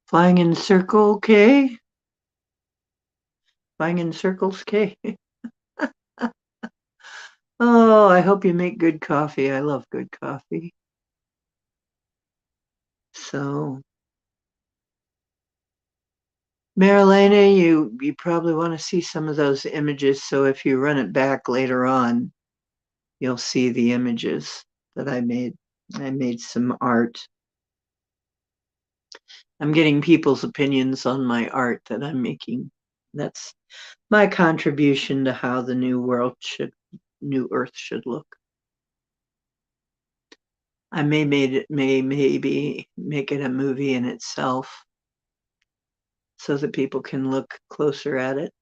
Flying in circle, okay? Flying in circles, okay? Oh, I hope you make good coffee. I love good coffee. So, Marilena, you probably want to see some of those images. So if you run it back later on, you'll see the images that I made. I made some art. I'm getting people's opinions on my art that I'm making. That's my contribution to how the new earth should look. I maybe make it a movie in itself so that people can look closer at it.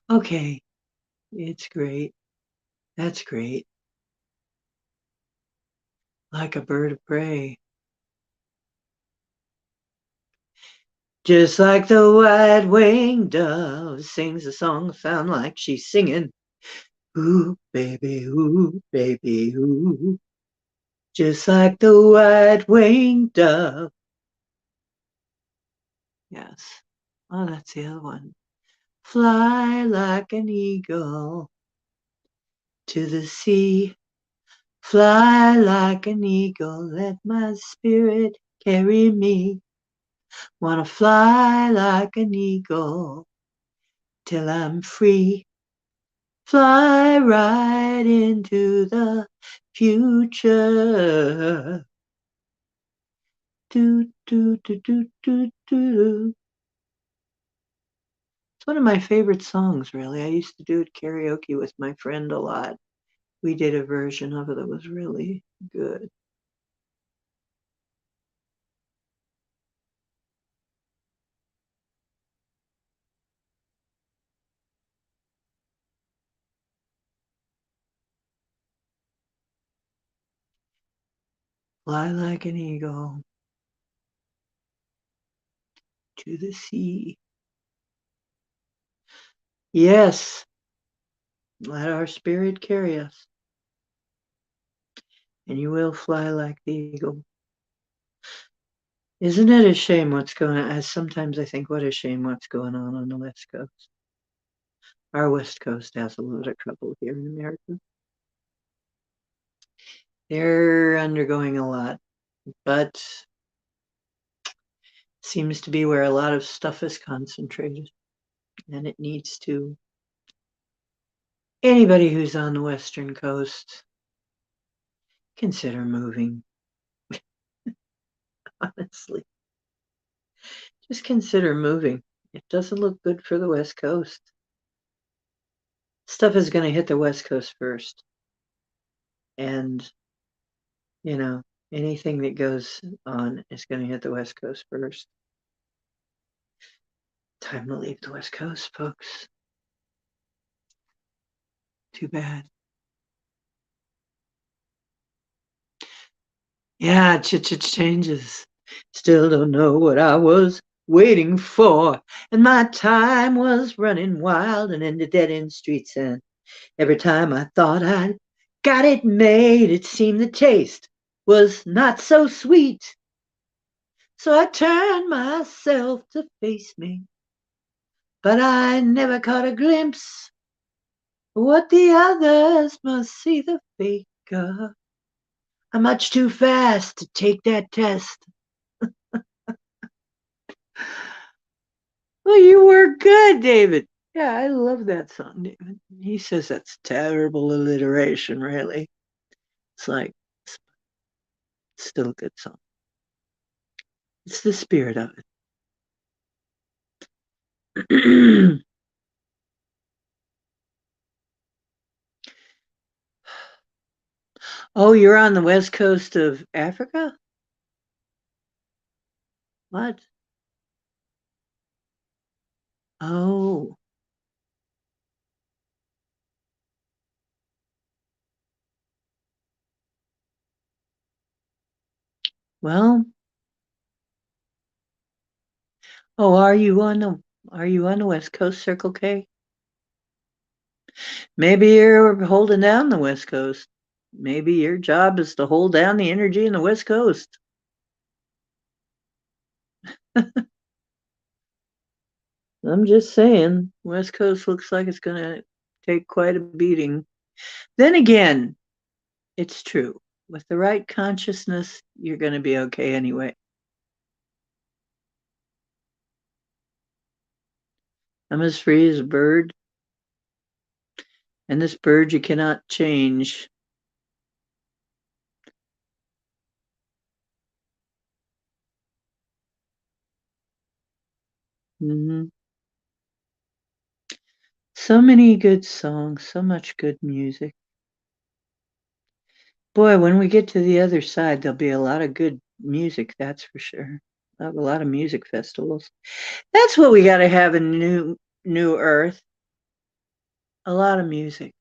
Okay, it's great. That's great. Like a bird of prey. Just like the white-winged dove sings a song, sound like she's singing. Ooh, baby, ooh, baby, ooh. Just like the white-winged dove. Yes. Oh, that's the other one. Fly like an eagle to the sea. Fly like an eagle, let my spirit carry me. Wanna fly like an eagle till I'm free. Fly right into the future. Do, do, do, do, do, do. It's one of my favorite songs, really. I used to do it karaoke with my friend a lot. We did a version of it that was really good. Fly like an eagle to the sea. Yes, let our spirit carry us, and you will fly like the eagle. Isn't it a shame what's going on? Sometimes I think, what a shame what's going on the West Coast. Our West Coast has a lot of trouble here in America. They're undergoing a lot, but seems to be where a lot of stuff is concentrated. and it needs to. Anybody who's on the Western coast, consider moving, honestly. Just consider moving. It doesn't look good for the West Coast. Stuff is going to hit the West Coast first. And, you know, anything that goes on is going to hit the West Coast first. Time to leave the West Coast, folks. Too bad. Yeah, changes. Still don't know what I was waiting for. And my time was running wild and in the dead end streets. And every time I thought I'd got it made, it seemed the taste was not so sweet. So I turned myself to face me. But I never caught a glimpse of what the others must see the fake of. I'm much too fast to take that test. Well, you were good, David. Yeah, I love that song, David. He says that's terrible alliteration, really. It's like, it's still a good song. It's the spirit of it. Oh, you're on the west coast of Africa? What? Oh, well, oh, are you on the West Coast, Circle K? Maybe you're holding down the West Coast. Maybe your job is to hold down the energy in the West Coast. I'm just saying, West Coast looks like it's going to take quite a beating. Then again, it's true. With the right consciousness, you're going to be okay anyway. I'm as free as a bird, and this bird you cannot change. Hmm. So many good songs, so much good music. Boy, when we get to the other side, there'll be a lot of good music, that's for sure. We'll have a lot of music festivals. That's what we got to have in New Earth. A lot of music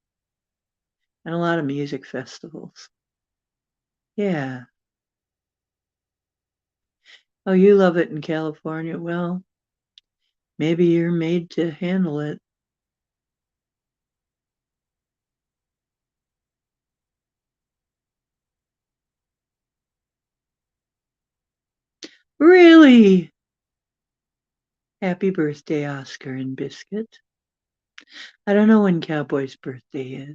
and a lot of music festivals. Yeah. Oh, you love it in California. Well, maybe you're made to handle it. Really? Happy birthday, Oscar and Biscuit. I don't know when Cowboy's birthday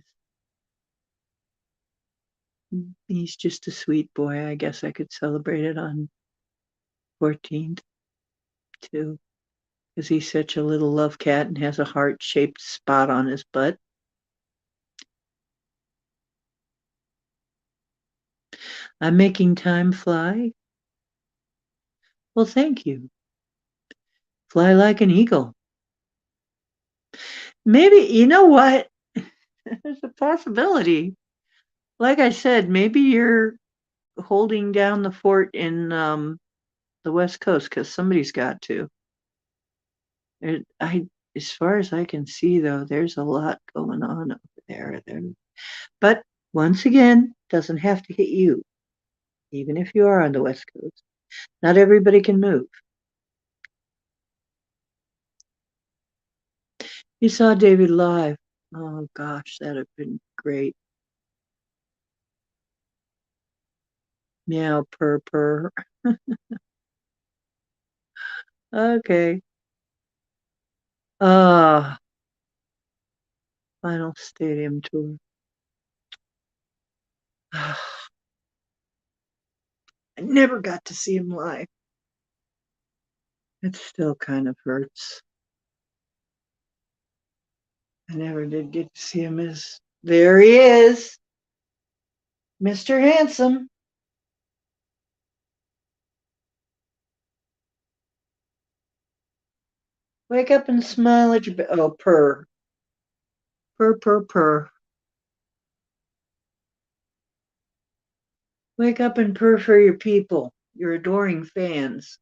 is. He's just a sweet boy. I guess I could celebrate it on 14th too, because he's such a little love cat and has a heart-shaped spot on his butt. I'm making time fly. Well, thank you. Fly like an eagle. Maybe, you know what? There's a possibility. Like I said, maybe you're holding down the fort in the West Coast because somebody's got to. As far as I can see, though, there's a lot going on over there. But once again, doesn't have to hit you, even if you are on the West Coast. Not everybody can move. You saw David live. Oh gosh, that'd have been great. Meow purr purr. Okay. Ah, final stadium tour. I never got to see him live. It still kind of hurts. I never did get to see him. There he is, Mr. Handsome. Wake up and smile at your bed. Oh, purr. Purr, purr, purr. Wake up and purr for your people, your adoring fans.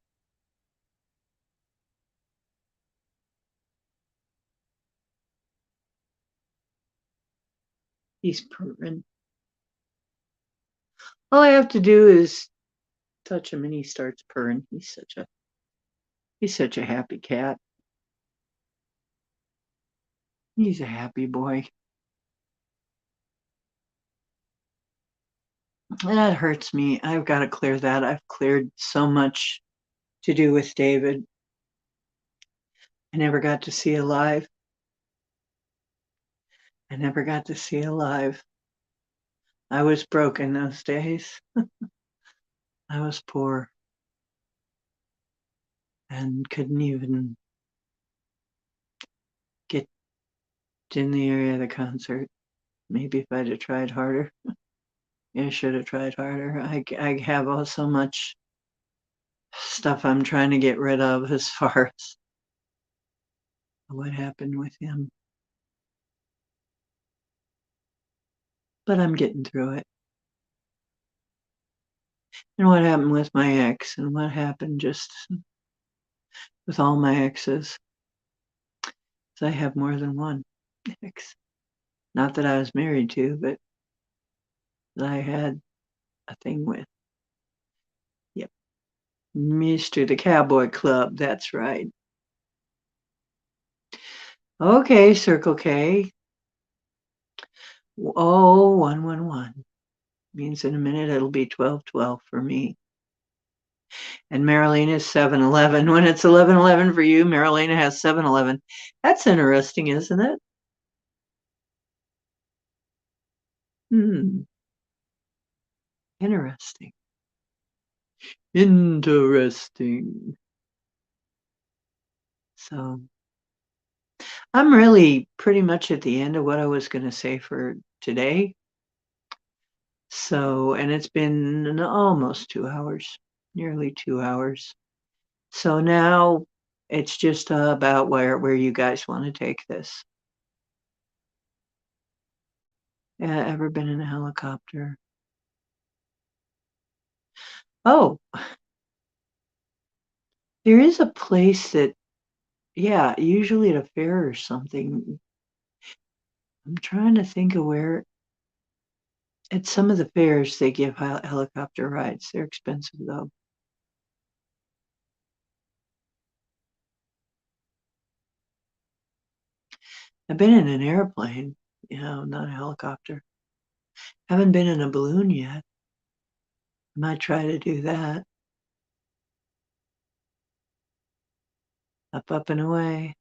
He's purring. All I have to do is touch him and he starts purring. He's such a happy cat. He's a happy boy. That hurts me. I've got to clear that. I've cleared so much to do with David. I never got to see alive. I never got to see alive. I was broken those days. I was poor and couldn't even get in the area of the concert. Maybe if I'd have tried harder. I should have tried harder. I have so much stuff I'm trying to get rid of as far as what happened with him. But I'm getting through it. And what happened with my ex and what happened just with all my exes. I have more than one ex. Not that I was married to, but that I had a thing with. Yep. Mr. the Cowboy Club, that's right. Okay, Circle K. Oh, 111. Means in a minute it'll be 12:12 for me. And Marilena is 7-Eleven. When it's 11:11 for you, Marilena has 7-Eleven. That's interesting, isn't it? Interesting. Interesting. So I'm really pretty much at the end of what I was going to say for today. So, and it's been almost 2 hours, nearly 2 hours. So now it's just about where you guys want to take this. Ever been in a helicopter? Oh, there is a place that, yeah, usually at a fair or something. I'm trying to think of where. At some of the fairs, they give helicopter rides. They're expensive, though. I've been in an airplane, not a helicopter. Haven't been in a balloon yet. I might try to do that. Up, up, and away.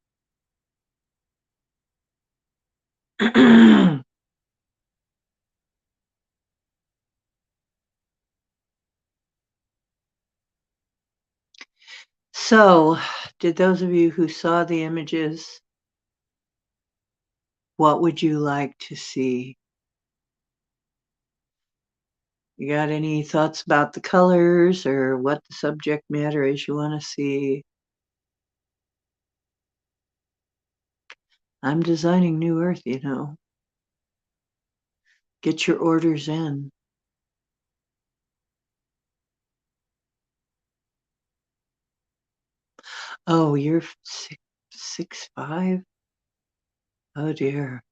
So, did those of you who saw the images, what would you like to see? You got any thoughts about the colors or what the subject matter is you want to see? I'm designing New Earth, Get your orders in. Oh, you're 6'5"? Oh dear.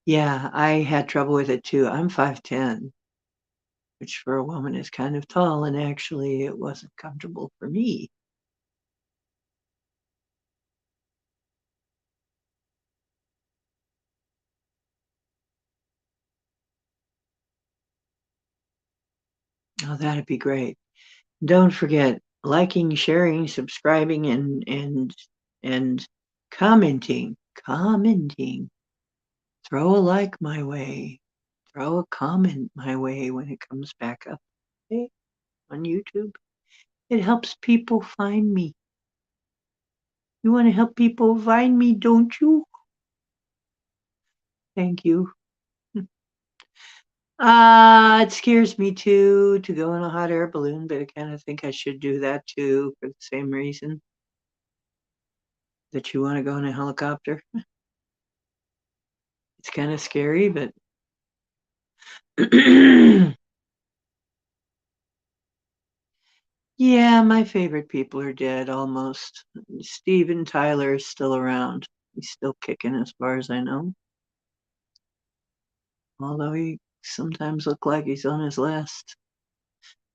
Yeah, I had trouble with it too. I'm 5'10", which for a woman is kind of tall, and actually it wasn't comfortable for me. Oh, that'd be great. Don't forget liking, sharing, subscribing, and commenting. Commenting. Throw a like my way. Throw a comment my way when it comes back up on YouTube. It helps people find me. You want to help people find me, don't you? Thank you. It scares me too to go in a hot air balloon, but I kind of think I should do that too for the same reason that you want to go in a helicopter. It's kind of scary, but yeah, my favorite people are dead almost. Steven Tyler is still around. He's still kicking as far as I know. Although he sometimes look like he's on his last.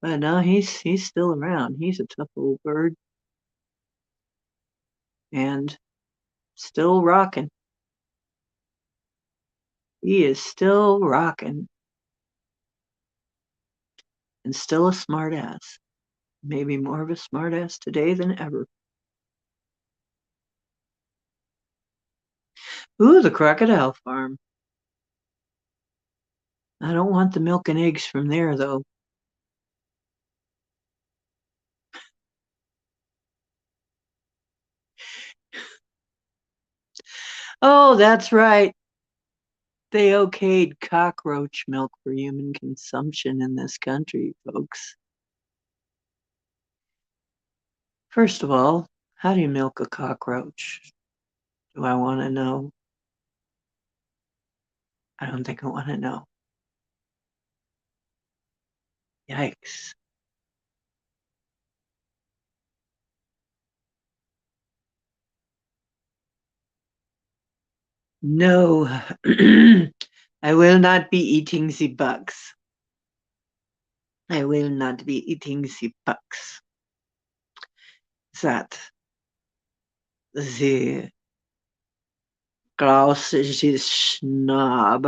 But no, he's still around. He's a tough old bird and still rocking. He is still rocking and still a smart ass. Maybe more of a smart ass today than ever. Ooh, the crocodile farm. I don't want the milk and eggs from there though. Oh, that's right. They okayed cockroach milk for human consumption in this country, folks. First of all, how do you milk a cockroach? Do I want to know? I don't think I want to know. Yikes. No, I will not be eating the bugs. I will not be eating the bugs. That the Klaus the snob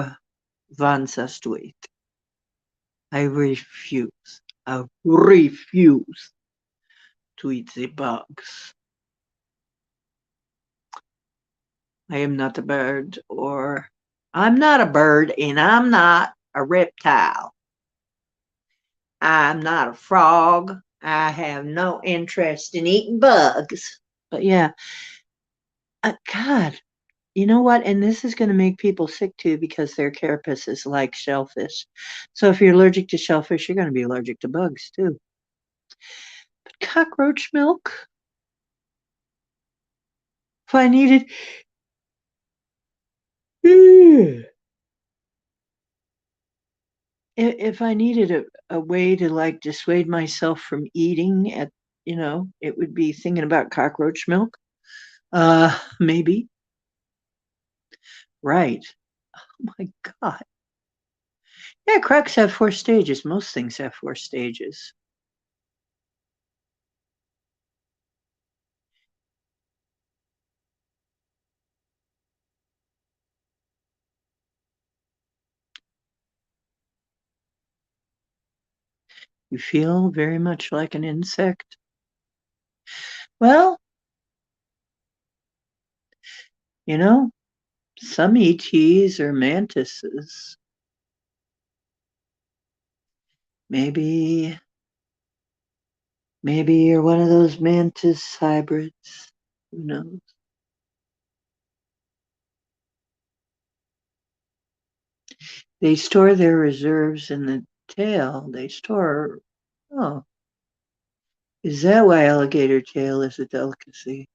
wants us to eat. I refuse. I refuse to eat the bugs. I am not a bird, or I'm not a bird, and I'm not a reptile. I'm not a frog. I have no interest in eating bugs. But yeah, God, you know what? And this is going to make people sick too because their carapace is like shellfish. So if you're allergic to shellfish, you're going to be allergic to bugs too. But cockroach milk? If I needed. If I needed a way to like dissuade myself from eating at, it would be thinking about cockroach milk. Maybe. Right. Oh my God. Yeah, cracks have 4 stages. Most things have 4 stages. You feel very much like an insect. Well, you know, some ETs are mantises. Maybe, maybe you're one of those mantis hybrids. Who knows? They store their reserves in the tail. Oh, is that why alligator tail is a delicacy?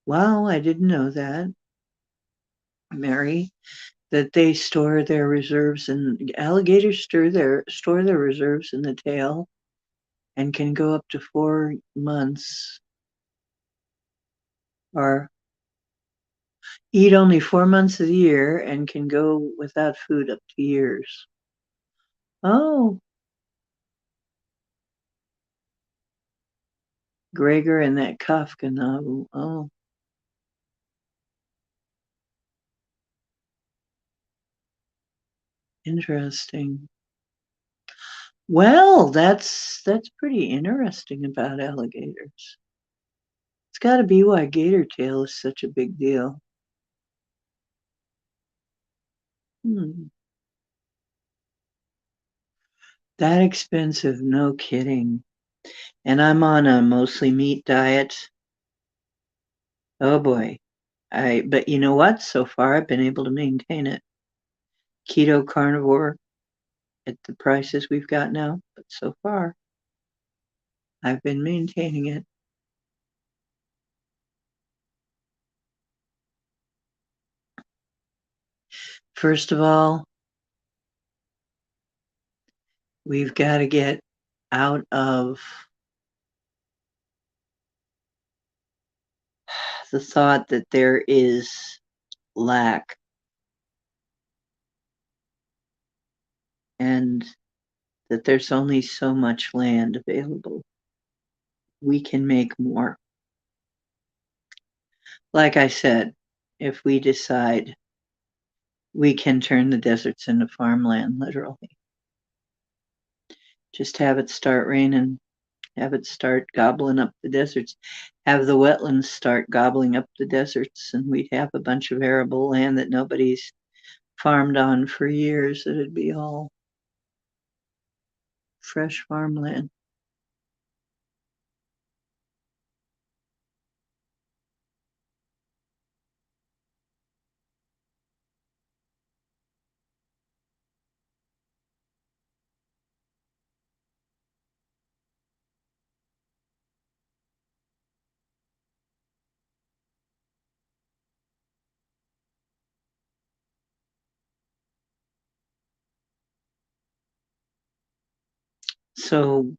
Wow, I didn't know that, Mary, that they store their reserves and alligators store their reserves in the tail and can go up to 4 months or eat only 4 months of the year and can go without food up to years. Oh, Gregor and that Kafka novel. Oh, interesting. Well, that's pretty interesting about alligators. It's got to be why gator tail is such a big deal. Hmm. That expensive, no kidding. And I'm on a mostly meat diet. Oh boy. But you know what? So far I've been able to maintain it. Keto carnivore at the prices we've got now, but so far I've been maintaining it. First of all, we've got to get out of the thought that there is lack and that there's only so much land available. We can make more. Like I said, if we decide we can turn the deserts into farmland, literally. Just have it start raining, have it start gobbling up the deserts, have the wetlands start gobbling up the deserts, and we'd have a bunch of arable land that nobody's farmed on for years. It'd be all fresh farmland. So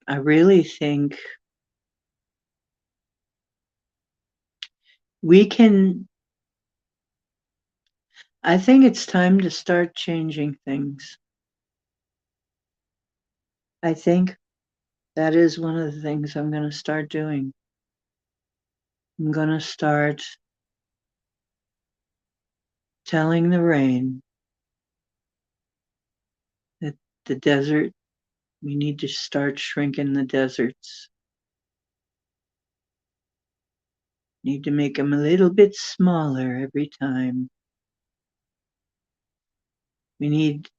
I really think we can, I think it's time to start changing things. I think that is one of the things I'm going to start doing. I'm going to start telling the rain that the desert, we need to start shrinking the deserts. Need to make them a little bit smaller every time. We need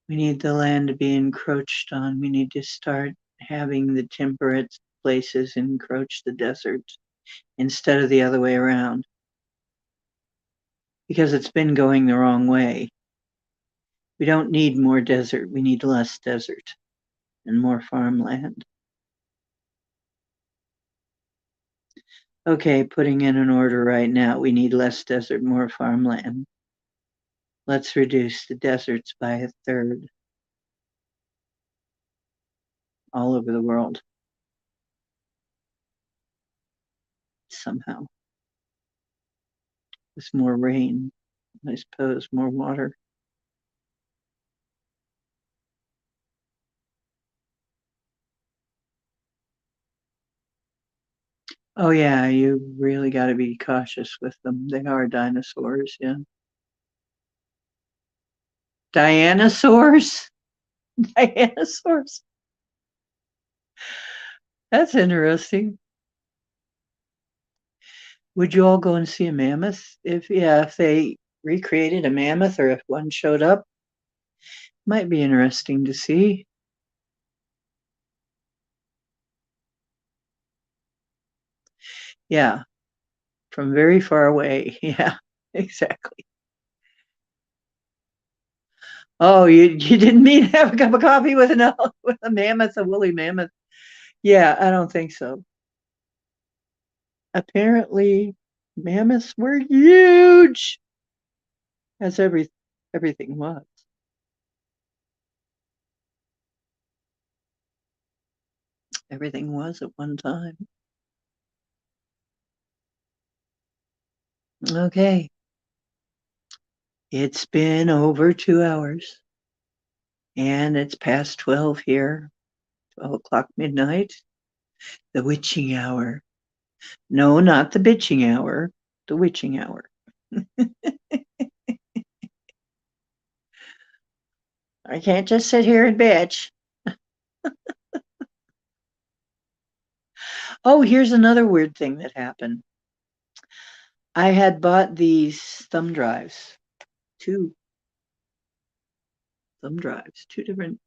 the land to be encroached on. We need to start having the temperate places encroach the desert instead of the other way around. Because it's been going the wrong way. We don't need more desert, we need less desert and more farmland. Okay, putting in an order right now. We need less desert, more farmland. Let's reduce the deserts by a third all over the world. Somehow. With more rain, I suppose, more water. Oh yeah, you really got to be cautious with them. They are dinosaurs, yeah. Dinosaurs? Dinosaurs. That's interesting. Would you all go and see a mammoth? If they recreated a mammoth or if one showed up, might be interesting to see. Yeah, from very far away. Yeah, exactly. Oh, you didn't mean to have a cup of coffee with with a mammoth, a woolly mammoth. Yeah, I don't think so. Apparently, mammoths were huge, as everything was. Everything was at one time. Okay, it's been over 2 hours, and it's past 12 here, 12 o'clock midnight, the witching hour. No, not the bitching hour, the witching hour. I can't just sit here and bitch. Oh, here's another weird thing that happened. I had bought these thumb drives, two thumb drives, two different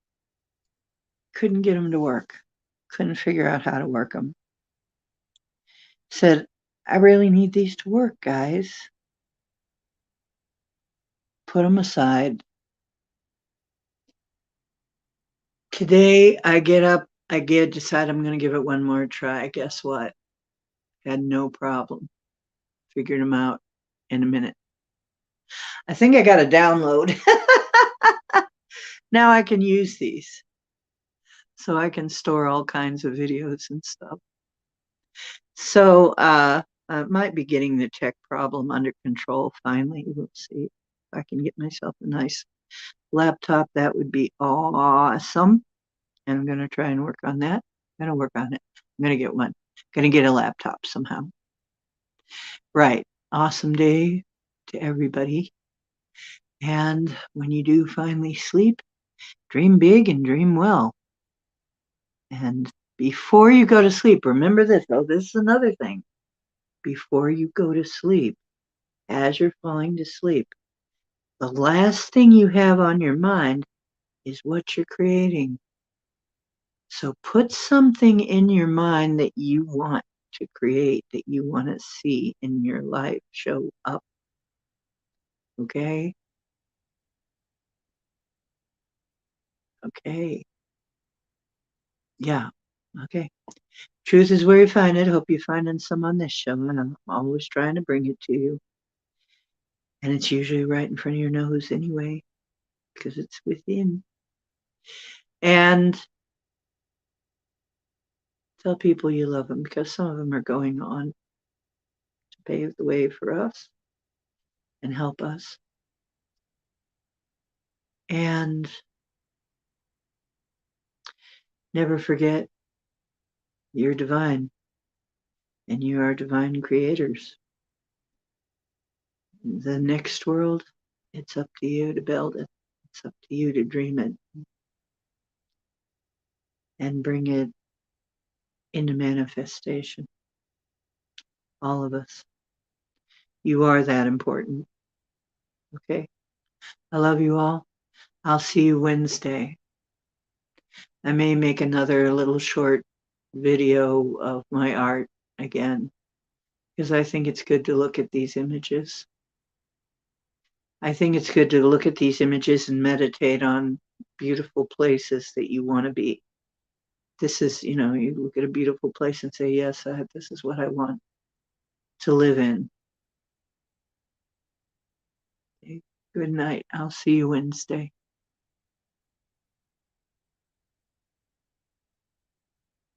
couldn't get them to work. Couldn't figure out how to work them. Said, I really need these to work, guys. Put them aside. Today I get up, decide I'm going to give it one more try. Guess what? Had no problem. Figured them out in a minute. I think I got a download. Now I can use these. So I can store all kinds of videos and stuff. So I might be getting the tech problem under control finally. We'll see if I can get myself a nice laptop. That would be awesome. And I'm going to try and work on that. I'm going to work on it. I'm going to get one. I'm going to get a laptop somehow. Right. Awesome day to everybody. And when you do finally sleep, dream big and dream well. And before you go to sleep, remember this. Oh, this is another thing. Before you go to sleep, as you're falling to sleep, the last thing you have on your mind is what you're creating. So put something in your mind that you want to create, that you want to see in your life show up. Okay? Okay. Yeah. Okay. Truth is where you find it. Hope you're finding some on this show. And I'm always trying to bring it to you. And it's usually right in front of your nose anyway, because it's within. And tell people you love them, because some of them are going on to pave the way for us and help us. And never forget, you're divine and you are divine creators. The next world, it's up to you to build it. It's up to you to dream it and bring it into manifestation. All of us. You are that important. Okay? I love you all. I'll see you Wednesday. I may make another little short video of my art again, because I think it's good to look at these images. I think it's good to look at these images and meditate on beautiful places that you want to be. This is, you look at a beautiful place and say, yes, this is what I want to live in. Okay. Good night. I'll see you Wednesday.